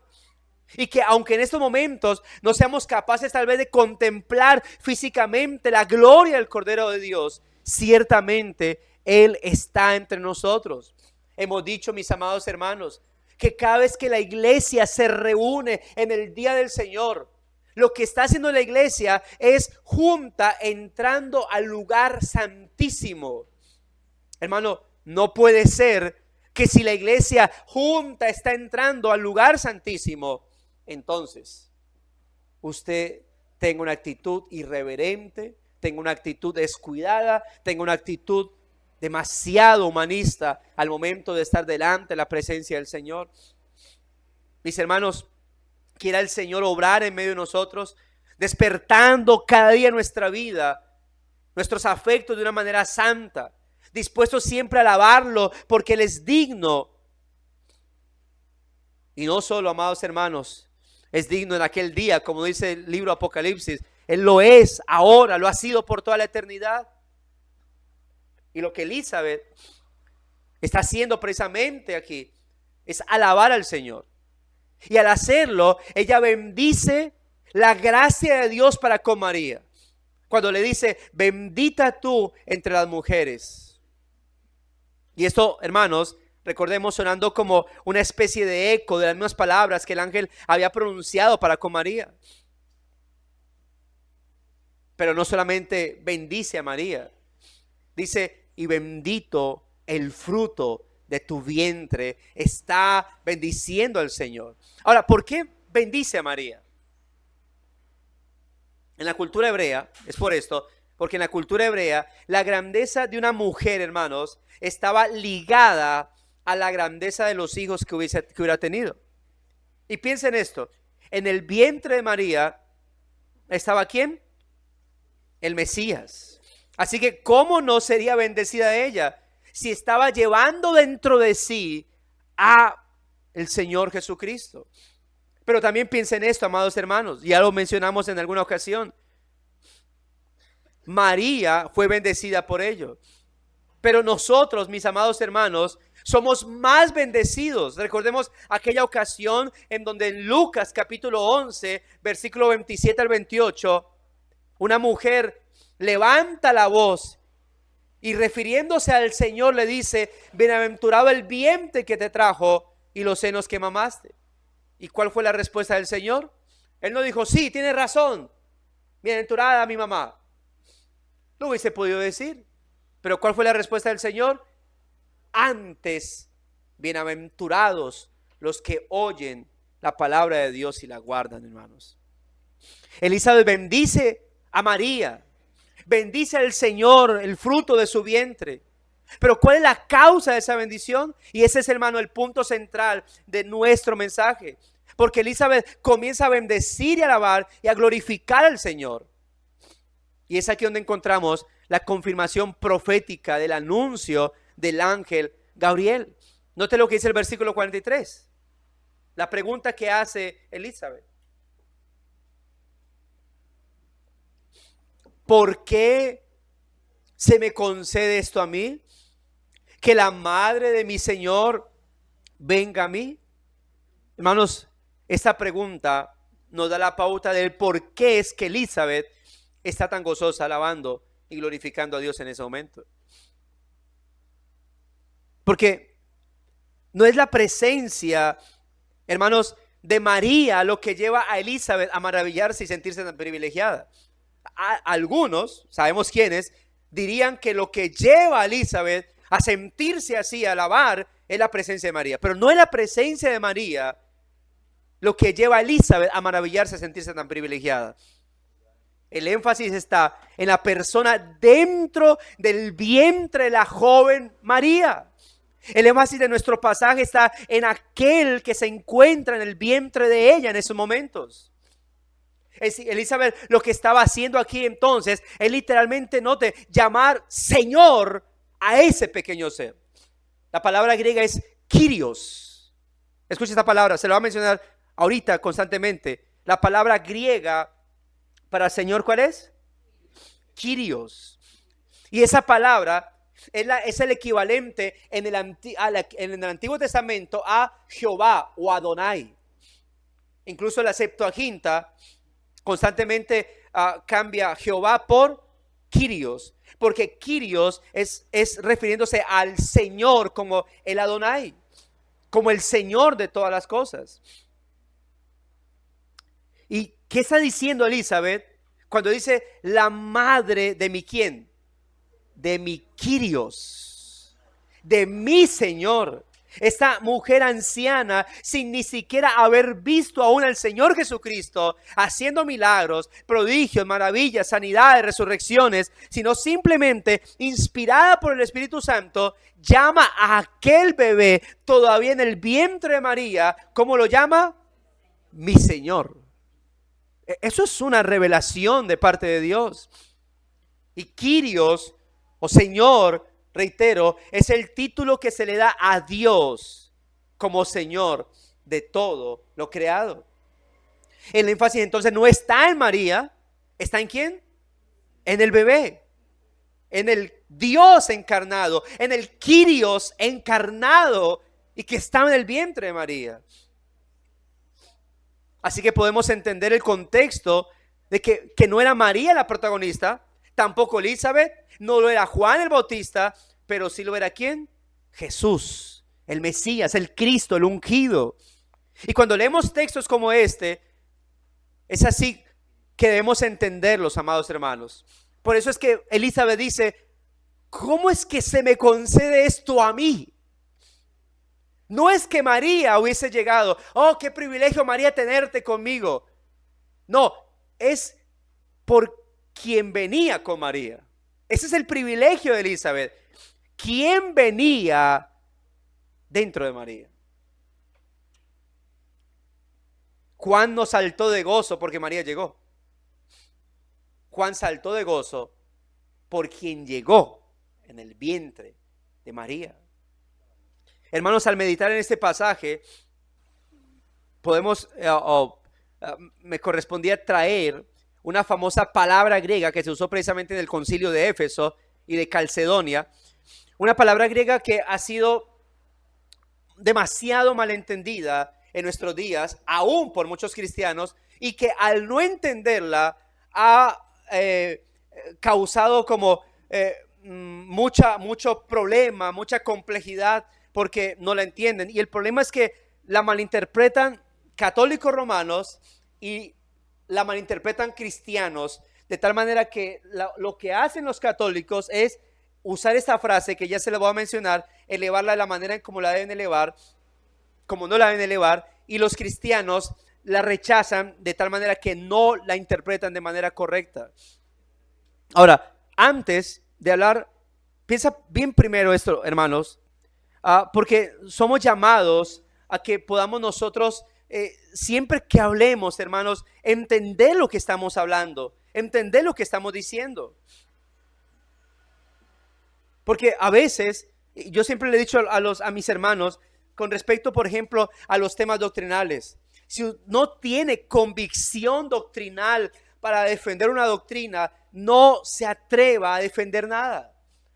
y que aunque en estos momentos no seamos capaces tal vez de contemplar físicamente la gloria del Cordero de Dios, ciertamente Él está entre nosotros. Hemos dicho, mis amados hermanos, que cada vez que la iglesia se reúne en el día del Señor, lo que está haciendo la iglesia es junta entrando al lugar santísimo. Hermano, no puede ser que si la iglesia junta está entrando al lugar santísimo, entonces usted tenga una actitud irreverente, tenga una actitud descuidada, tenga una actitud demasiado humanista al momento de estar delante de la presencia del Señor. Mis hermanos, quiera el Señor obrar en medio de nosotros, despertando cada día nuestra vida, nuestros afectos de una manera santa, dispuestos siempre a alabarlo porque Él es digno. Y no solo, amados hermanos, es digno en aquel día, como dice el libro Apocalipsis, Él lo es ahora, lo ha sido por toda la eternidad. Y lo que Elizabeth está haciendo precisamente aquí es alabar al Señor. Y al hacerlo, ella bendice la gracia de Dios para con María. Cuando le dice, bendita tú entre las mujeres. Y esto, hermanos, recordemos sonando como una especie de eco de las mismas palabras que el ángel había pronunciado para con María. Pero no solamente bendice a María, dice, y bendito el fruto de tu vientre. Está bendiciendo al Señor. Ahora, ¿por qué bendice a María? En la cultura hebrea, es por esto, porque en la cultura hebrea, la grandeza de una mujer, hermanos, estaba ligada a la grandeza de los hijos que hubiera tenido. Y piensen esto, en el vientre de María estaba ¿quién? El Mesías. Así que ¿cómo no sería bendecida ella si estaba llevando dentro de sí a el Señor Jesucristo? Pero también piensen esto, amados hermanos, ya lo mencionamos en alguna ocasión. María fue bendecida por ello. Pero nosotros, mis amados hermanos, somos más bendecidos. Recordemos aquella ocasión en donde en Lucas capítulo 11, versículo 27 al 28, una mujer levanta la voz y refiriéndose al Señor le dice, bienaventurado el vientre que te trajo y los senos que mamaste. ¿Y cuál fue la respuesta del Señor? Él no dijo, sí, tiene razón, bienaventurada mi mamá. Lo hubiese podido decir. Pero ¿cuál fue la respuesta del Señor? Antes, bienaventurados los que oyen la palabra de Dios y la guardan, hermanos. Elizabeth bendice a María, bendice al Señor el fruto de su vientre. Pero ¿cuál es la causa de esa bendición? Y ese es, hermano, el punto central de nuestro mensaje. Porque Elizabeth comienza a bendecir y a alabar y a glorificar al Señor. Y es aquí donde encontramos la confirmación profética del anuncio del ángel Gabriel. Note lo que dice el versículo 43. La pregunta que hace Elizabeth. ¿Por qué se me concede esto a mí? Que la madre de mi Señor venga a mí. Hermanos, esta pregunta nos da la pauta del por qué es que Elizabeth está tan gozosa alabando y glorificando a Dios en ese momento. Porque no es la presencia, hermanos, de María lo que lleva a Elizabeth a maravillarse y sentirse tan privilegiada. Algunos, sabemos quiénes, dirían que lo que lleva a Elizabeth a sentirse así, a alabar, es la presencia de María. Pero no es la presencia de María lo que lleva a Elizabeth a maravillarse, a sentirse tan privilegiada. El énfasis está en la persona dentro del vientre de la joven María. El énfasis de nuestro pasaje está en aquel que se encuentra en el vientre de ella en esos momentos. Elizabeth lo que estaba haciendo aquí entonces es literalmente, note, llamar Señor a ese pequeño ser. La palabra griega es Kyrios. Escucha esta palabra, se lo va a mencionar ahorita constantemente. La palabra griega para Señor, ¿cuál es? Kyrios. Y esa palabra es el equivalente en el Antiguo Testamento a Jehová o Adonai. Incluso la Septuaginta constantemente cambia Jehová por Kyrios, porque Kyrios es refiriéndose al Señor como el Adonai, como el Señor de todas las cosas. ¿Y qué está diciendo Elizabeth cuando dice la madre de mi quién? De mi Kyrios. de mi Señor. Esta mujer anciana, sin ni siquiera haber visto aún al Señor Jesucristo haciendo milagros, prodigios, maravillas, sanidades, resurrecciones, sino simplemente inspirada por el Espíritu Santo, llama a aquel bebé todavía en el vientre de María, ¿cómo lo llama? Mi Señor. Eso es una revelación de parte de Dios. Y Kyrios, o Señor, reitero, es el título que se le da a Dios como Señor de todo lo creado. El énfasis entonces no está en María, ¿está en quién? En el bebé, en el Dios encarnado, en el Kyrios encarnado y que estaba en el vientre de María. Así que podemos entender el contexto de que no era María la protagonista, tampoco Elizabeth, no lo era Juan el Bautista, pero sí lo era ¿quién? Jesús, el Mesías, el Cristo, el ungido. Y cuando leemos textos como este, es así que debemos entenderlos, amados hermanos. Por eso es que Elizabeth dice, ¿cómo es que se me concede esto a mí? No es que María hubiese llegado, oh, qué privilegio María tenerte conmigo. No, es por quien venía con María. Ese es el privilegio de Elizabeth. ¿Quién venía dentro de María? Juan no saltó de gozo porque María llegó. Juan saltó de gozo por quien llegó en el vientre de María. Hermanos, al meditar en este pasaje, podemos, me correspondía traer una famosa palabra griega que se usó precisamente en el concilio de Éfeso y de Calcedonia. Una palabra griega que ha sido demasiado malentendida en nuestros días, aún por muchos cristianos, y que al no entenderla ha causado como mucho problema, mucha complejidad, porque no la entienden. Y el problema es que la malinterpretan católicos romanos y la malinterpretan cristianos, de tal manera que lo que hacen los católicos es usar esta frase, que ya se la voy a mencionar, elevarla de la manera en como la deben elevar, como no la deben elevar, y los cristianos la rechazan de tal manera que no la interpretan de manera correcta. Ahora, antes de hablar, piensa bien primero esto, hermanos, porque somos llamados a que podamos nosotros, siempre que hablemos, hermanos, entender lo que estamos hablando, entender lo que estamos diciendo. Porque a veces, yo siempre le he dicho a mis hermanos, con respecto, por ejemplo, a los temas doctrinales, si no tiene convicción doctrinal para defender una doctrina, no se atreva a defender nada.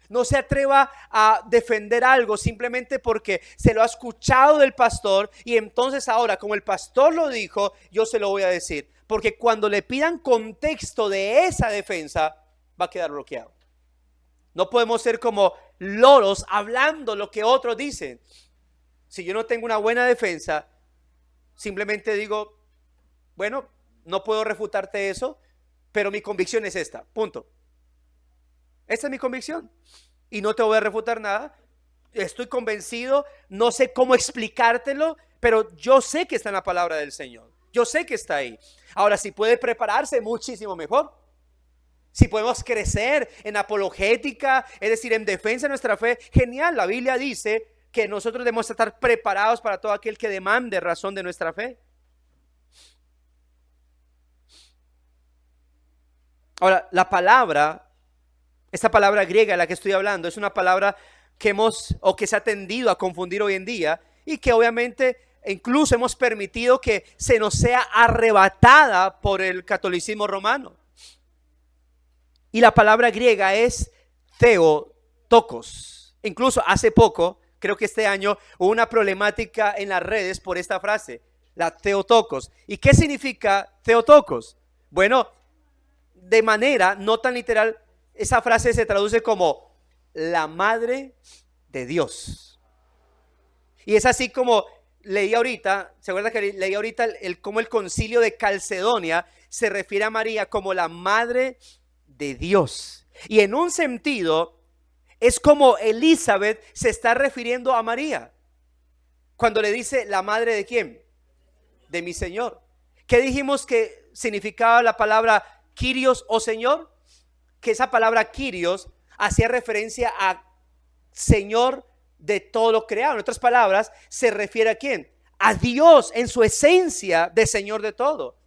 No se atreva a defender algo simplemente porque se lo ha escuchado del pastor y entonces ahora, como el pastor lo dijo, yo se lo voy a decir. Porque cuando le pidan contexto de esa defensa, va a quedar bloqueado. No podemos ser como loros hablando lo que otros dicen. Si yo no tengo una buena defensa, simplemente digo, bueno, no puedo refutarte eso, pero mi convicción es esta, punto. Esta es mi convicción y no te voy a refutar nada. Estoy convencido, no sé cómo explicártelo, pero yo sé que está en la palabra del Señor. Yo sé que está ahí. Ahora, si puede prepararse, muchísimo mejor. Si podemos crecer en apologética, es decir, en defensa de nuestra fe, genial. La Biblia dice que nosotros debemos estar preparados para todo aquel que demande razón de nuestra fe. Ahora, esta palabra griega de la que estoy hablando, es una palabra que que se ha tendido a confundir hoy en día y que obviamente incluso hemos permitido que se nos sea arrebatada por el catolicismo romano. Y la palabra griega es theotokos. Incluso hace poco, creo que este año, hubo una problemática en las redes por esta frase, la theotokos. ¿Y qué significa theotokos? Bueno, de manera no tan literal, esa frase se traduce como la madre de Dios. Y es así como leí ahorita, ¿se acuerda que leí ahorita cómo el concilio de Calcedonia se refiere a María como la madre de Dios? Y en un sentido, es como Elizabeth se está refiriendo a María cuando le dice la madre de quién, de mi Señor. ¿Qué dijimos que significaba la palabra Kyrios o Señor? Que esa palabra Kyrios hacía referencia a Señor de todo lo creado. En otras palabras, se refiere a quién, a Dios en su esencia de Señor de todo.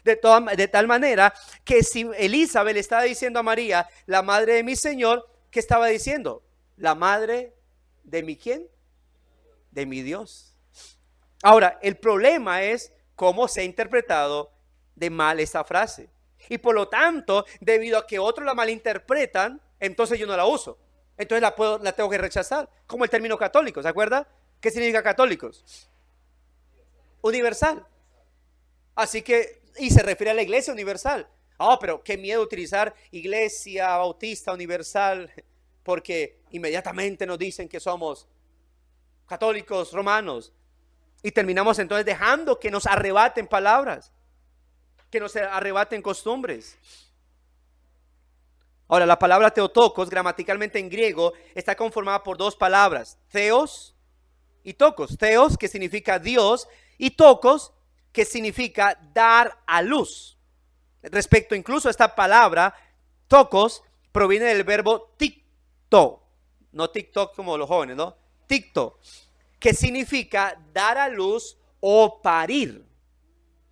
De tal manera que si Elizabeth le estaba diciendo a María, la madre de mi Señor, ¿qué estaba diciendo? La madre de mi ¿quién? De mi Dios. Ahora, el problema es cómo se ha interpretado de mal esta frase. Y por lo tanto, debido a que otros la malinterpretan, entonces yo no la uso. Entonces la tengo que rechazar. Como el término católico, ¿se acuerda? ¿Qué significa católicos? Universal. Así que, y se refiere a la iglesia universal. Pero qué miedo utilizar iglesia bautista universal, porque inmediatamente nos dicen que somos católicos romanos. Y terminamos entonces dejando que nos arrebaten palabras, que nos arrebaten costumbres. Ahora, la palabra Theotokos, gramaticalmente en griego, está conformada por dos palabras, Theos y Tokos. Theos, que significa Dios, y Tokos, que significa dar a luz. Respecto incluso a esta palabra, Tokos proviene del verbo tikto, no TikTok como los jóvenes, ¿no? Tikto, que significa dar a luz o parir.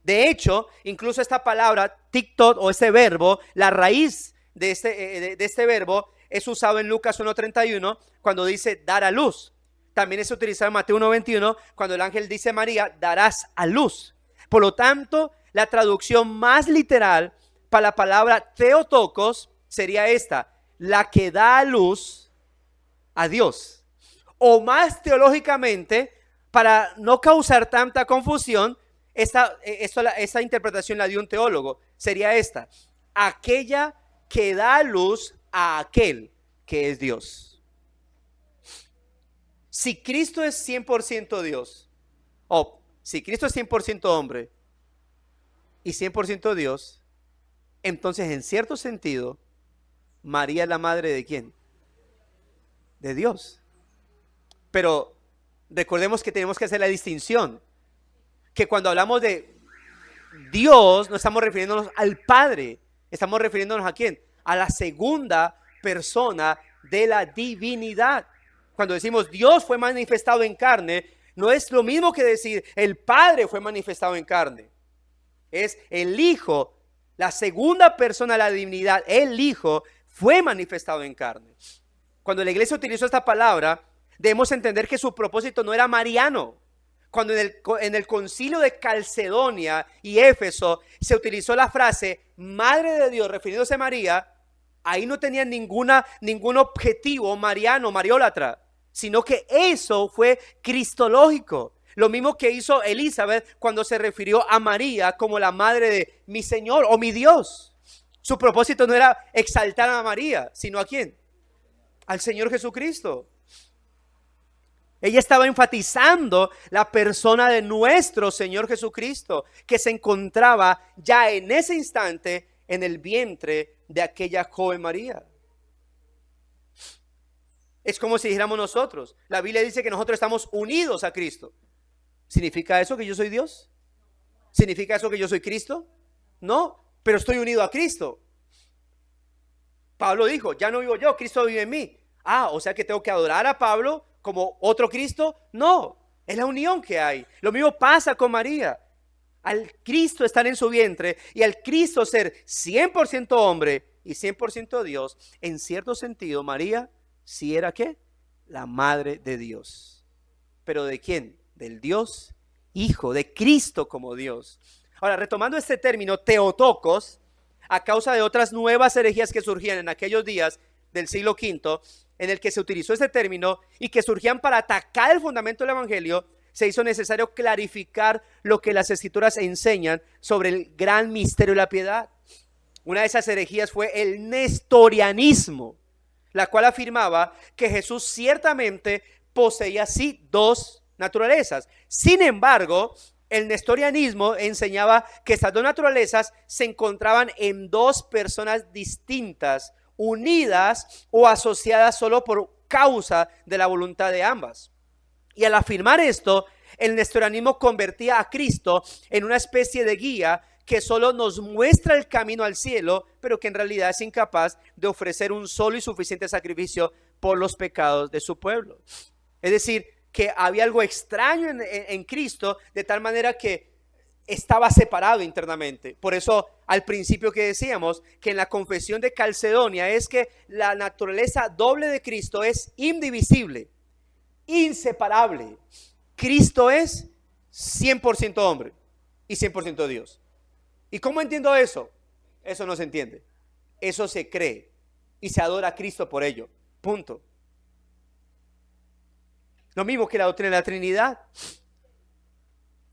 De hecho, incluso esta palabra tiktot o este verbo, la raíz de este verbo es usado en Lucas 1:31 cuando dice dar a luz. También es utilizado en Mateo 1:21 cuando el ángel dice a María, darás a luz. Por lo tanto, la traducción más literal para la palabra Theotokos sería esta, la que da a luz a Dios. O más teológicamente, para no causar tanta confusión, esta interpretación la dio un teólogo, sería esta, aquella que da a luz a aquel que es Dios. Si Cristo es 100% Dios, si Cristo es 100% hombre y 100% Dios, entonces en cierto sentido, María es la madre de ¿quién? De Dios. Pero recordemos que tenemos que hacer la distinción, que cuando hablamos de Dios no estamos refiriéndonos al Padre, estamos refiriéndonos ¿a quién? A la segunda persona de la divinidad. Cuando decimos Dios fue manifestado en carne, no es lo mismo que decir el Padre fue manifestado en carne. Es el Hijo, la segunda persona de la divinidad, el Hijo fue manifestado en carne. Cuando la iglesia utilizó esta palabra, debemos entender que su propósito no era mariano. Cuando en el concilio de Calcedonia y Éfeso se utilizó la frase Madre de Dios refiriéndose a María, ahí no tenían ningún objetivo mariano, mariólatra, sino que eso fue cristológico. Lo mismo que hizo Elizabeth cuando se refirió a María como la madre de mi Señor o mi Dios. Su propósito no era exaltar a María, sino ¿a quién? Al Señor Jesucristo. Ella estaba enfatizando la persona de nuestro Señor Jesucristo, que se encontraba ya en ese instante en el vientre de aquella joven María. Es como si dijéramos nosotros, la Biblia dice que nosotros estamos unidos a Cristo. ¿Significa eso que yo soy Dios? ¿Significa eso que yo soy Cristo? No, pero estoy unido a Cristo. Pablo dijo, ya no vivo yo, Cristo vive en mí. O sea que tengo que adorar a Pablo como otro Cristo. No, es la unión que hay. Lo mismo pasa con María. Al Cristo estar en su vientre y al Cristo ser 100% hombre y 100% Dios, en cierto sentido María sí era ¿qué? La madre de Dios. ¿Pero de quién? Del Dios Hijo, de Cristo como Dios. Ahora, retomando este término Theotokos, a causa de otras nuevas herejías que surgían en aquellos días del siglo V, en el que se utilizó este término y que surgían para atacar el fundamento del evangelio, se hizo necesario clarificar lo que las escrituras enseñan sobre el gran misterio de la piedad. Una de esas herejías fue el nestorianismo, la cual afirmaba que Jesús ciertamente poseía sí dos naturalezas. Sin embargo, el nestorianismo enseñaba que estas dos naturalezas se encontraban en dos personas distintas, unidas o asociadas solo por causa de la voluntad de ambas. Y al afirmar esto, el nestorianismo convertía a Cristo en una especie de guía que solo nos muestra el camino al cielo, pero que en realidad es incapaz de ofrecer un solo y suficiente sacrificio por los pecados de su pueblo. Es decir, que había algo extraño en Cristo, de tal manera que estaba separado internamente. Por eso al principio que decíamos que en la confesión de Calcedonia es que la naturaleza doble de Cristo es indivisible, inseparable. Cristo es 100% hombre y 100% Dios. ¿Y cómo entiendo eso? Eso no se entiende. Eso se cree y se adora a Cristo por ello. Punto. Lo mismo que la doctrina de la Trinidad.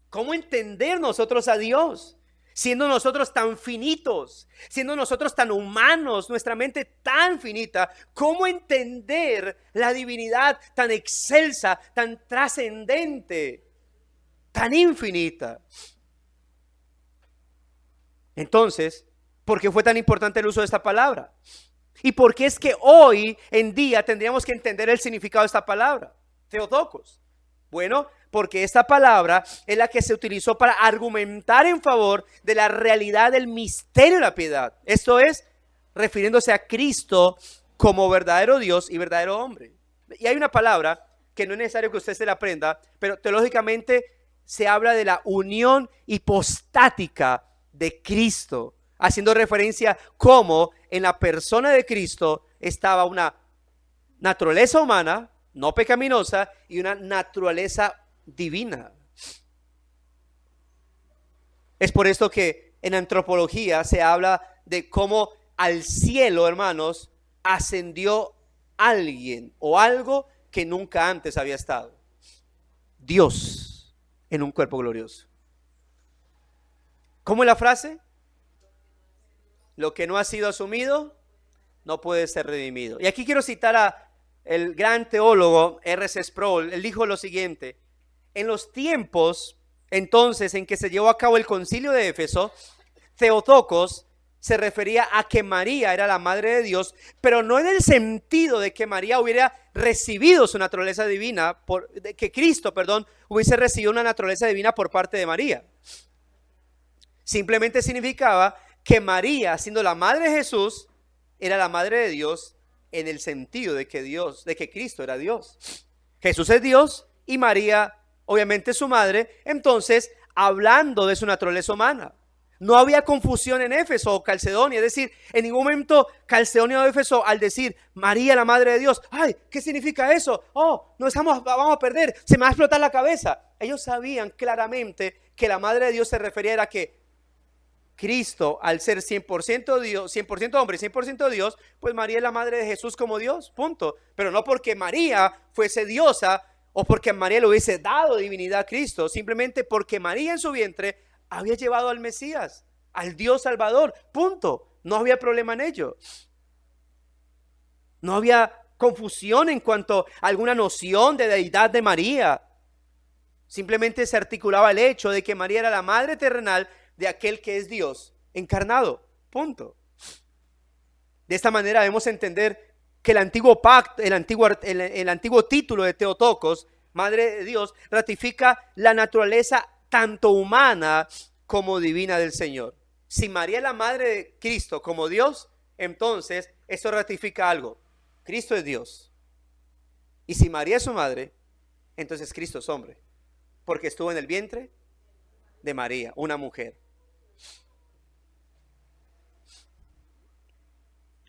¿Cómo entender nosotros a Dios? Siendo nosotros tan finitos, siendo nosotros tan humanos, nuestra mente tan finita, ¿cómo entender la divinidad tan excelsa, tan trascendente, tan infinita? Entonces, ¿por qué fue tan importante el uso de esta palabra? ¿Y por qué es que hoy en día tendríamos que entender el significado de esta palabra? Theotokos. Bueno, porque esta palabra es la que se utilizó para argumentar en favor de la realidad del misterio de la piedad. Esto es, refiriéndose a Cristo como verdadero Dios y verdadero hombre. Y hay una palabra que no es necesario que usted se la aprenda, pero teológicamente se habla de la unión hipostática de Cristo, haciendo referencia cómo en la persona de Cristo estaba una naturaleza humana, no pecaminosa, y una naturaleza divina. Es por esto que en antropología se habla de cómo al cielo, hermanos, ascendió alguien o algo que nunca antes había estado. Dios en un cuerpo glorioso. ¿Cómo es la frase? Lo que no ha sido asumido no puede ser redimido. Y aquí quiero citar a el gran teólogo R.C. Sproul. Él dijo lo siguiente: en los tiempos entonces en que se llevó a cabo el concilio de Éfeso, Theotokos se refería a que María era la madre de Dios, pero no en el sentido de que María hubiera recibido su naturaleza divina, que Cristo, hubiese recibido una naturaleza divina por parte de María. Simplemente significaba que María, siendo la madre de Jesús, era la madre de Dios en el sentido de que Cristo era Dios. Jesús es Dios y María obviamente su madre. Entonces, hablando de su naturaleza humana, no había confusión en Éfeso o Calcedonia. Es decir, en ningún momento Calcedonia o Éfeso, al decir María la madre de Dios, ay, ¿qué significa eso? Oh, vamos a perder, se me va a explotar la cabeza. Ellos sabían claramente que la madre de Dios se refería a que Cristo, al ser 100% Dios, 100% hombre y 100% Dios, pues María es la madre de Jesús como Dios, punto. Pero no porque María fuese diosa o porque María le hubiese dado divinidad a Cristo, simplemente porque María en su vientre había llevado al Mesías, al Dios Salvador, punto. No había problema en ello. No había confusión en cuanto a alguna noción de deidad de María. Simplemente se articulaba el hecho de que María era la madre terrenal de aquel que es Dios encarnado, punto. De esta manera debemos entender que el antiguo pacto, el antiguo título de Theotokos, madre de Dios, ratifica la naturaleza tanto humana como divina del Señor. Si María es la madre de Cristo como Dios, entonces esto ratifica algo: Cristo es Dios. Y si María es su madre, entonces Cristo es hombre, porque estuvo en el vientre de María, una mujer.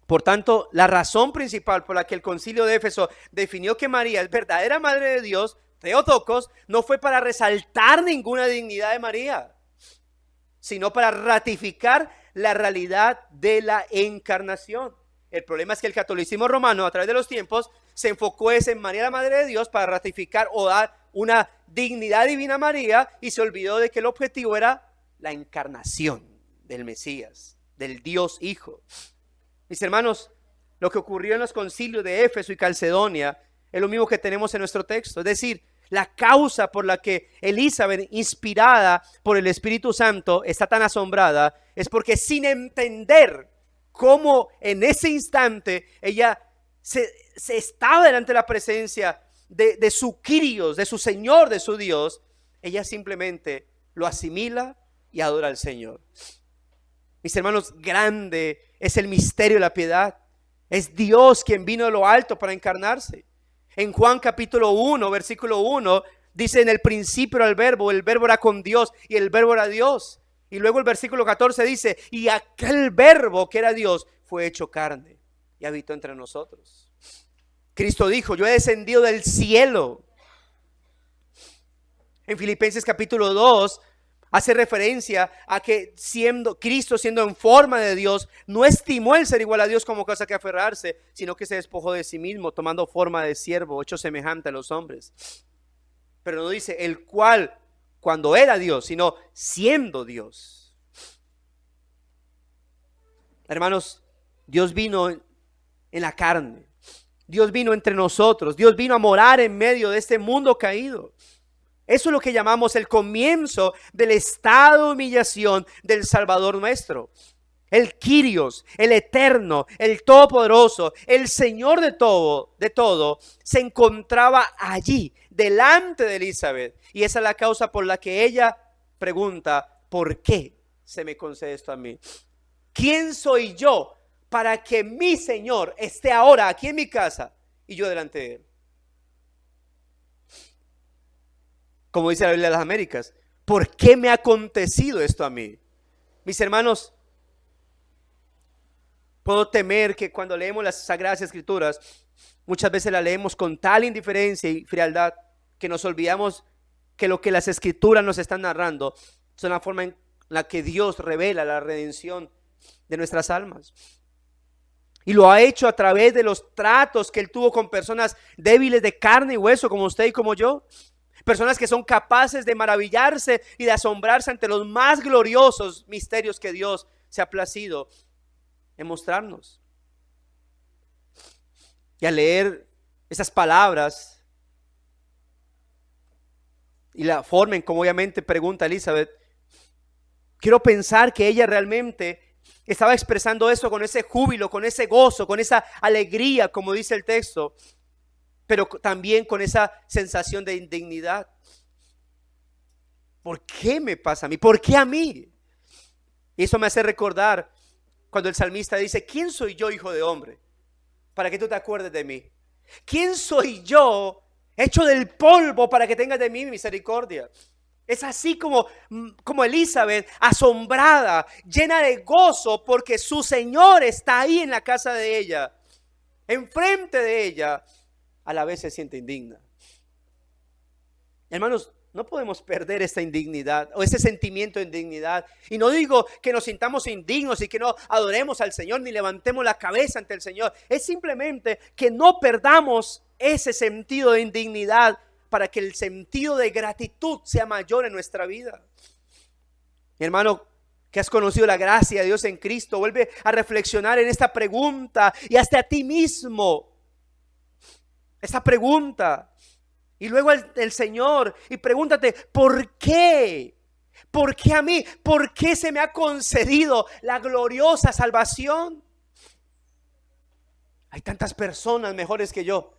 Por tanto, la razón principal por la que el concilio de Éfeso definió que María es verdadera madre de Dios, Theotokos, no fue para resaltar ninguna dignidad de María, sino para ratificar la realidad de la encarnación. El problema es que el catolicismo romano, a través de los tiempos, se enfocó en María la madre de Dios para ratificar o dar una dignidad divina a María, y se olvidó de que el objetivo era la encarnación del Mesías, del Dios Hijo. Mis hermanos, lo que ocurrió en los concilios de Éfeso y Calcedonia es lo mismo que tenemos en nuestro texto. Es decir, la causa por la que Elizabeth, inspirada por el Espíritu Santo, está tan asombrada es porque sin entender cómo en ese instante ella se estaba delante de la presencia de su Kyrios, de su Señor, de su Dios. Ella simplemente lo asimila y adora al Señor. Mis hermanos, grande es el misterio de la piedad. Es Dios quien vino de lo alto para encarnarse. En Juan capítulo 1, versículo 1, dice: en el principio era el verbo era con Dios y el verbo era Dios. Y luego el versículo 14 dice: y aquel verbo que era Dios fue hecho carne y habitó entre nosotros. Cristo dijo: yo he descendido del cielo. En Filipenses capítulo 2 hace referencia a que Cristo, siendo en forma de Dios, no estimó el ser igual a Dios como cosa que aferrarse, sino que se despojó de sí mismo, tomando forma de siervo, hecho semejante a los hombres. Pero no dice el cual cuando era Dios, sino siendo Dios. Hermanos, Dios vino en la carne. Dios vino entre nosotros. Dios vino a morar en medio de este mundo caído. Eso es lo que llamamos el comienzo del estado de humillación del Salvador nuestro. El Kyrios, el Eterno, el Todopoderoso, el Señor de todo, se encontraba allí, delante de Elizabeth. Y esa es la causa por la que ella pregunta: ¿por qué se me concede esto a mí? ¿Quién soy yo para que mi Señor esté ahora aquí en mi casa y yo delante de Él? Como dice la Biblia de las Américas, ¿por qué me ha acontecido esto a mí? Mis hermanos, puedo temer que cuando leemos las Sagradas Escrituras, muchas veces las leemos con tal indiferencia y frialdad que nos olvidamos que lo que las Escrituras nos están narrando son la forma en la que Dios revela la redención de nuestras almas. Y lo ha hecho a través de los tratos que Él tuvo con personas débiles de carne y hueso, como usted y como yo. Personas que son capaces de maravillarse y de asombrarse ante los más gloriosos misterios que Dios se ha placido en mostrarnos. Y al leer esas palabras y la forma en cómo obviamente pregunta Elizabeth, quiero pensar que ella realmente estaba expresando eso con ese júbilo, con ese gozo, con esa alegría, como dice el texto, pero también con esa sensación de indignidad. ¿Por qué me pasa a mí? ¿Por qué a mí? Y eso me hace recordar cuando el salmista dice: ¿quién soy yo, hijo de hombre, para que tú te acuerdes de mí? ¿Quién soy yo, hecho del polvo, para que tengas de mí misericordia? Es así como Elizabeth, asombrada, llena de gozo, porque su Señor está ahí en la casa de ella, enfrente de ella. A la vez se siente indigna. Hermanos, no podemos perder esta indignidad o ese sentimiento de indignidad. Y no digo que nos sintamos indignos y que no adoremos al Señor ni levantemos la cabeza ante el Señor. Es simplemente que no perdamos ese sentido de indignidad para que el sentido de gratitud sea mayor en nuestra vida. Mi hermano, que has conocido la gracia de Dios en Cristo, vuelve a reflexionar en esta pregunta y hasta a ti mismo. Esta pregunta, y luego el Señor, y pregúntate: ¿por qué? ¿Por qué a mí? ¿Por qué se me ha concedido la gloriosa salvación? Hay tantas personas mejores que yo,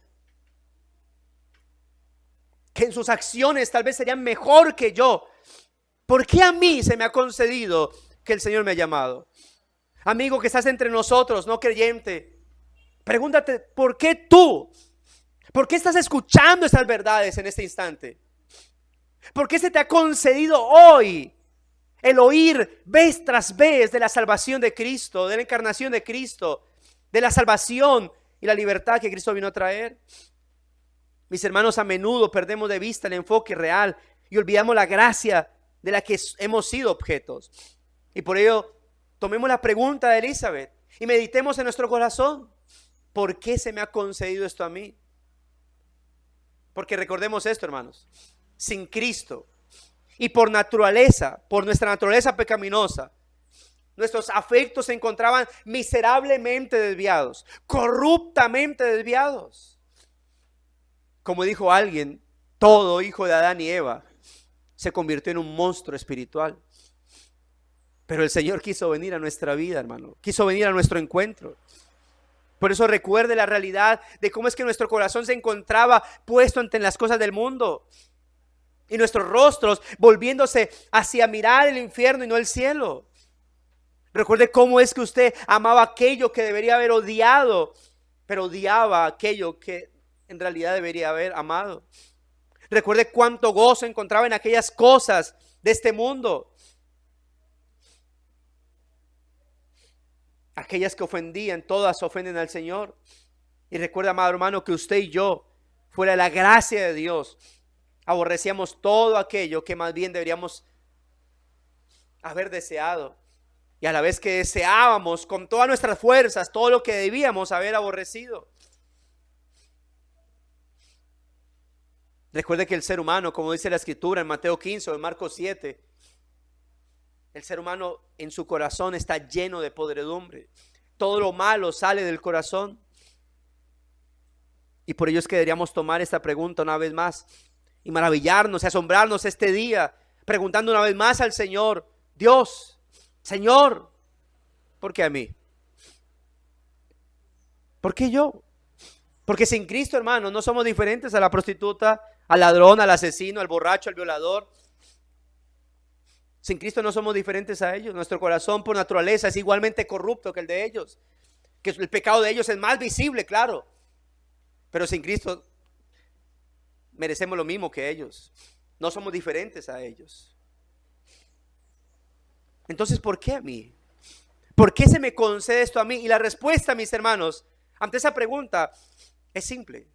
que en sus acciones tal vez serían mejor que yo. ¿Por qué a mí se me ha concedido que el Señor me ha llamado? Amigo que estás entre nosotros, no creyente, pregúntate: ¿por qué tú? ¿Por qué estás escuchando estas verdades en este instante? ¿Por qué se te ha concedido hoy el oír vez tras vez de la salvación de Cristo, de la encarnación de Cristo, de la salvación y la libertad que Cristo vino a traer? Mis hermanos, a menudo perdemos de vista el enfoque real y olvidamos la gracia de la que hemos sido objetos. Y por ello, tomemos la pregunta de Elizabeth y meditemos en nuestro corazón: ¿por qué se me ha concedido esto a mí? Porque recordemos esto, hermanos: sin Cristo y por nuestra naturaleza pecaminosa, nuestros afectos se encontraban miserablemente desviados, corruptamente desviados. Como dijo alguien, todo hijo de Adán y Eva se convirtió en un monstruo espiritual. Pero el Señor quiso venir a nuestra vida, hermano. Quiso venir a nuestro encuentro. Por eso recuerde la realidad de cómo es que nuestro corazón se encontraba puesto ante las cosas del mundo. Y nuestros rostros volviéndose hacia mirar el infierno y no el cielo. Recuerde cómo es que usted amaba aquello que debería haber odiado, pero odiaba aquello que en realidad debería haber amado. Recuerde cuánto gozo encontraba en aquellas cosas de este mundo. Aquellas que ofendían, todas ofenden al Señor. Y recuerda, amado hermano, que usted y yo, fuera de la gracia de Dios, aborrecíamos todo aquello que más bien deberíamos haber deseado. Y a la vez que deseábamos con todas nuestras fuerzas todo lo que debíamos haber aborrecido. Recuerde que el ser humano, como dice la Escritura en Mateo 15 o en Marcos 7, el ser humano en su corazón está lleno de podredumbre. Todo lo malo sale del corazón. Y por ello es que deberíamos tomar esta pregunta una vez más y maravillarnos y asombrarnos este día, preguntando una vez más al Señor: Dios, Señor, ¿por qué a mí? ¿Por qué yo? Porque sin Cristo, hermano, no somos diferentes a la prostituta, al ladrón, al asesino, al borracho, al violador. Sin Cristo no somos diferentes a ellos. Nuestro corazón por naturaleza es igualmente corrupto que el de ellos. Que el pecado de ellos es más visible, claro. Pero sin Cristo merecemos lo mismo que ellos. No somos diferentes a ellos. Entonces, ¿por qué a mí? ¿Por qué se me concede esto a mí? Y la respuesta, mis hermanos, ante esa pregunta es simple: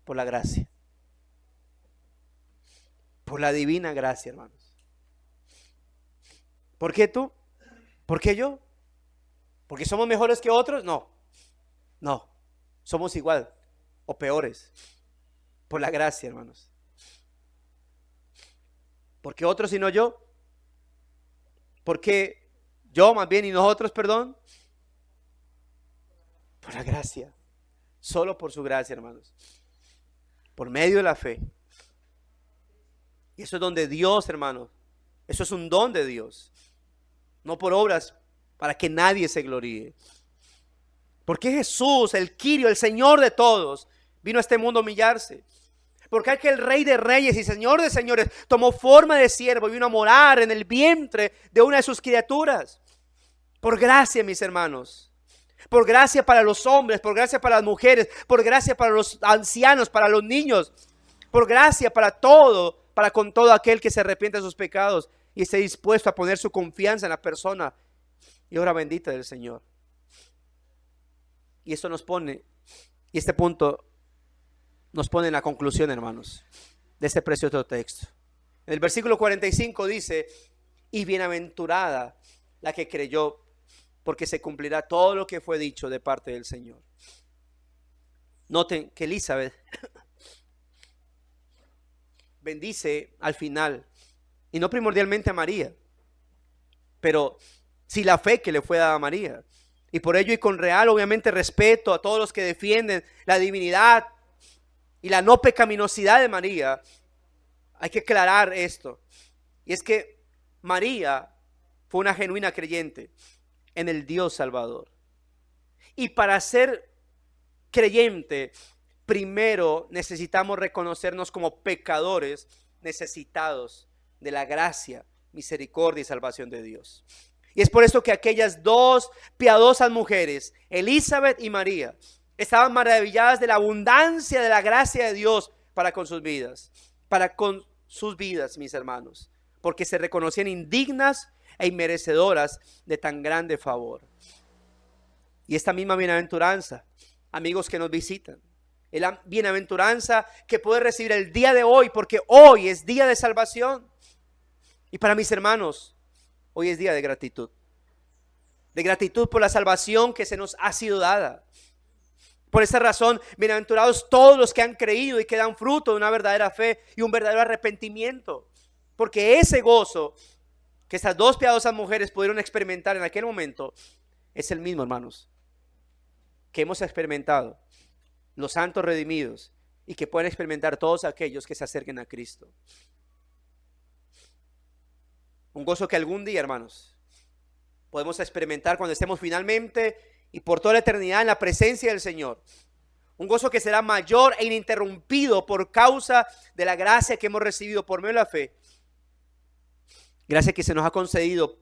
por la gracia. Por la divina gracia, hermanos. ¿Por qué tú? ¿Por qué yo? ¿Porque somos mejores que otros? No, no, somos igual o peores. Por la gracia, hermanos. ¿Por qué otros y no yo? ¿Por qué yo más bien y nosotros, perdón? Por la gracia. Solo por su gracia, hermanos. Por medio de la fe. Y eso es donde Dios, hermanos, eso es un don de Dios. No por obras para que nadie se gloríe. Porque Jesús, el Kyrio, el Señor de todos, vino a este mundo a humillarse. Porque aquel Rey de Reyes y Señor de Señores tomó forma de siervo y vino a morar en el vientre de una de sus criaturas. Por gracia, mis hermanos. Por gracia para los hombres, por gracia para las mujeres, por gracia para los ancianos, para los niños. Por gracia para todo, para con todo aquel que se arrepiente de sus pecados y esté dispuesto a poner su confianza en la persona y obra bendita del Señor. Y esto nos pone, y este punto nos pone en la conclusión, hermanos, de este precioso texto. En el versículo 45 dice: y bienaventurada la que creyó, porque se cumplirá todo lo que fue dicho de parte del Señor. Noten que Elizabeth bendice al final, y no primordialmente a María, pero sí la fe que le fue dada a María. Y por ello, y con real, obviamente, respeto a todos los que defienden la divinidad y la no pecaminosidad de María, hay que aclarar esto. Y es que María fue una genuina creyente en el Dios Salvador. Y para ser creyente, primero necesitamos reconocernos como pecadores necesitados de la gracia, misericordia y salvación de Dios. Y es por eso que aquellas dos piadosas mujeres, Elizabeth y María, estaban maravilladas de la abundancia de la gracia de Dios para con sus vidas, mis hermanos, porque se reconocían indignas e inmerecedoras de tan grande favor. Y esta misma bienaventuranza, amigos que nos visitan, es la bienaventuranza que puede recibir el día de hoy, porque hoy es día de salvación. Y para mis hermanos, hoy es día de gratitud por la salvación que se nos ha sido dada. Por esa razón, bienaventurados todos los que han creído y que dan fruto de una verdadera fe y un verdadero arrepentimiento, porque ese gozo que estas dos piadosas mujeres pudieron experimentar en aquel momento es el mismo, hermanos, que hemos experimentado los santos redimidos y que pueden experimentar todos aquellos que se acerquen a Cristo. Un gozo que algún día, hermanos, podemos experimentar cuando estemos finalmente y por toda la eternidad en la presencia del Señor. Un gozo que será mayor e ininterrumpido por causa de la gracia que hemos recibido por medio de la fe. Gracia que se nos ha concedido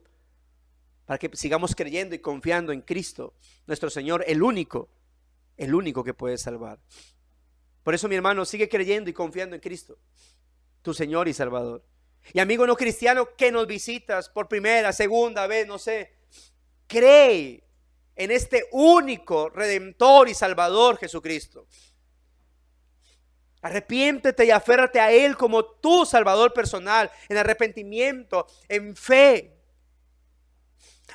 para que sigamos creyendo y confiando en Cristo, nuestro Señor, el único que puede salvar. Por eso, mi hermano, sigue creyendo y confiando en Cristo, tu Señor y Salvador. Y amigo no cristiano que nos visitas por primera, segunda vez, no sé, cree en este único Redentor y Salvador, Jesucristo. Arrepiéntete y aférrate a Él como tu Salvador personal, en arrepentimiento, en fe,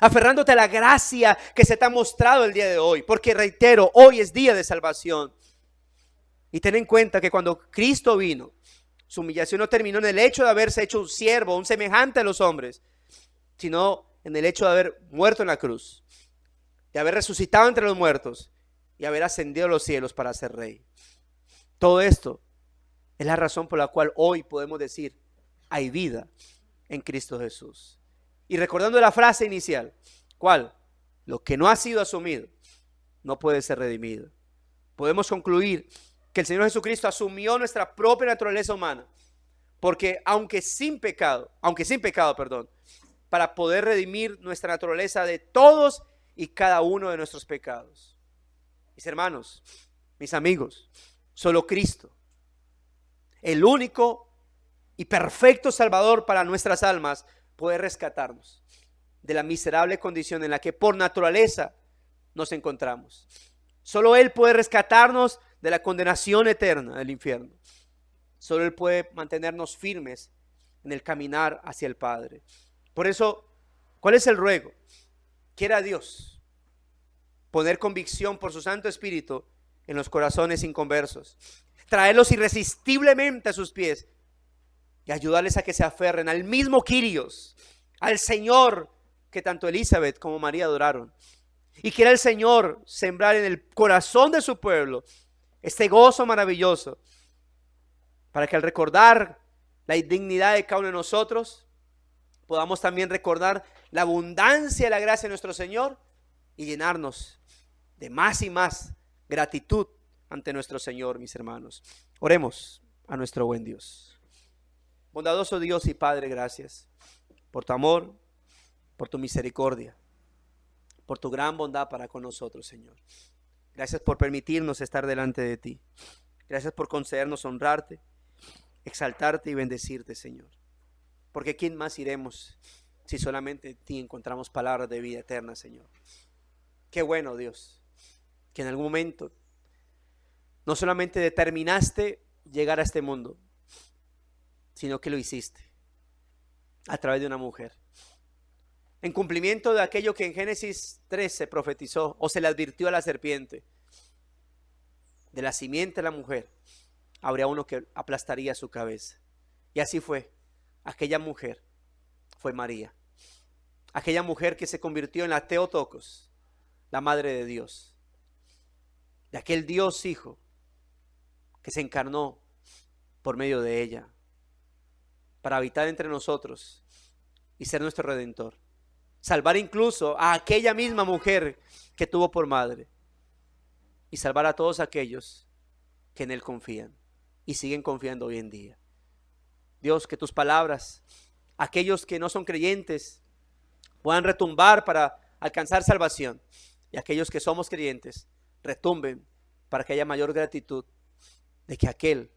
aferrándote a la gracia que se te ha mostrado el día de hoy, porque reitero, hoy es día de salvación. Y ten en cuenta que cuando Cristo vino, su humillación no terminó en el hecho de haberse hecho un siervo, un semejante a los hombres, sino en el hecho de haber muerto en la cruz, de haber resucitado entre los muertos y haber ascendido a los cielos para ser rey. Todo esto es la razón por la cual hoy podemos decir, hay vida en Cristo Jesús. Y recordando la frase inicial, ¿cuál? Lo que no ha sido asumido no puede ser redimido. Podemos concluir que el Señor Jesucristo asumió nuestra propia naturaleza humana, porque aunque sin pecado, para poder redimir nuestra naturaleza de todos y cada uno de nuestros pecados. Mis hermanos, mis amigos, solo Cristo, el único y perfecto Salvador para nuestras almas, puede rescatarnos de la miserable condición en la que por naturaleza nos encontramos. Solo Él puede rescatarnos de la condenación eterna del infierno. Solo Él puede mantenernos firmes en el caminar hacia el Padre. Por eso, ¿cuál es el ruego? Quiera Dios poner convicción por su Santo Espíritu en los corazones inconversos, traerlos irresistiblemente a sus pies y ayudarles a que se aferren al mismo Kyrios, al Señor que tanto Elizabeth como María adoraron. Y quiera el Señor sembrar en el corazón de su pueblo este gozo maravilloso, para que al recordar la indignidad de cada uno de nosotros, podamos también recordar la abundancia de la gracia de nuestro Señor y llenarnos de más y más gratitud ante nuestro Señor, mis hermanos. Oremos a nuestro buen Dios. Bondadoso Dios y Padre, gracias por tu amor, por tu misericordia, por tu gran bondad para con nosotros, Señor. Gracias por permitirnos estar delante de ti. Gracias por concedernos honrarte, exaltarte y bendecirte, Señor. Porque ¿quién más iremos si solamente en ti encontramos palabras de vida eterna, Señor? Qué bueno, Dios, que en algún momento no solamente determinaste llegar a este mundo, sino que lo hiciste a través de una mujer. En cumplimiento de aquello que en Génesis 3 se profetizó o se le advirtió a la serpiente, de la simiente de la mujer habría uno que aplastaría su cabeza. Y así fue. Aquella mujer fue María, aquella mujer que se convirtió en la Theotokos, la madre de Dios, de aquel Dios Hijo que se encarnó por medio de ella para habitar entre nosotros y ser nuestro Redentor. Salvar incluso a aquella misma mujer que tuvo por madre y salvar a todos aquellos que en Él confían y siguen confiando hoy en día. Dios, que tus palabras, aquellos que no son creyentes, puedan retumbar para alcanzar salvación, y aquellos que somos creyentes retumben para que haya mayor gratitud de que aquel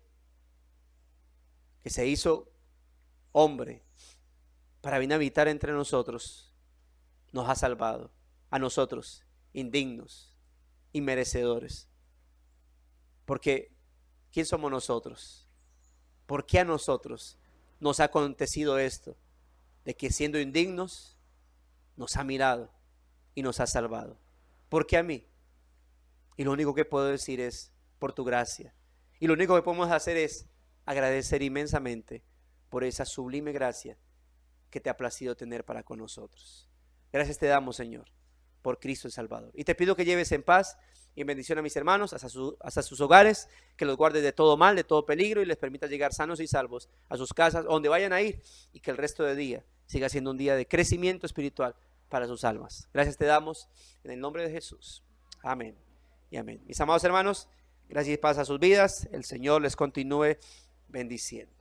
que se hizo hombre para venir a habitar entre nosotros nos ha salvado a nosotros, indignos y merecedores. Porque ¿quién somos nosotros? ¿Por qué a nosotros nos ha acontecido esto? De que siendo indignos nos ha mirado y nos ha salvado. ¿Por qué a mí? Y lo único que puedo decir es por tu gracia. Y lo único que podemos hacer es agradecer inmensamente por esa sublime gracia que te ha placido tener para con nosotros. Gracias te damos, Señor, por Cristo el Salvador. Y te pido que lleves en paz y en bendición a mis hermanos hasta sus hogares, que los guardes de todo mal, de todo peligro, y les permita llegar sanos y salvos a sus casas, donde vayan a ir, y que el resto del día siga siendo un día de crecimiento espiritual para sus almas. Gracias te damos en el nombre de Jesús. Amén y amén. Mis amados hermanos, gracias y paz a sus vidas. El Señor les continúe bendiciendo.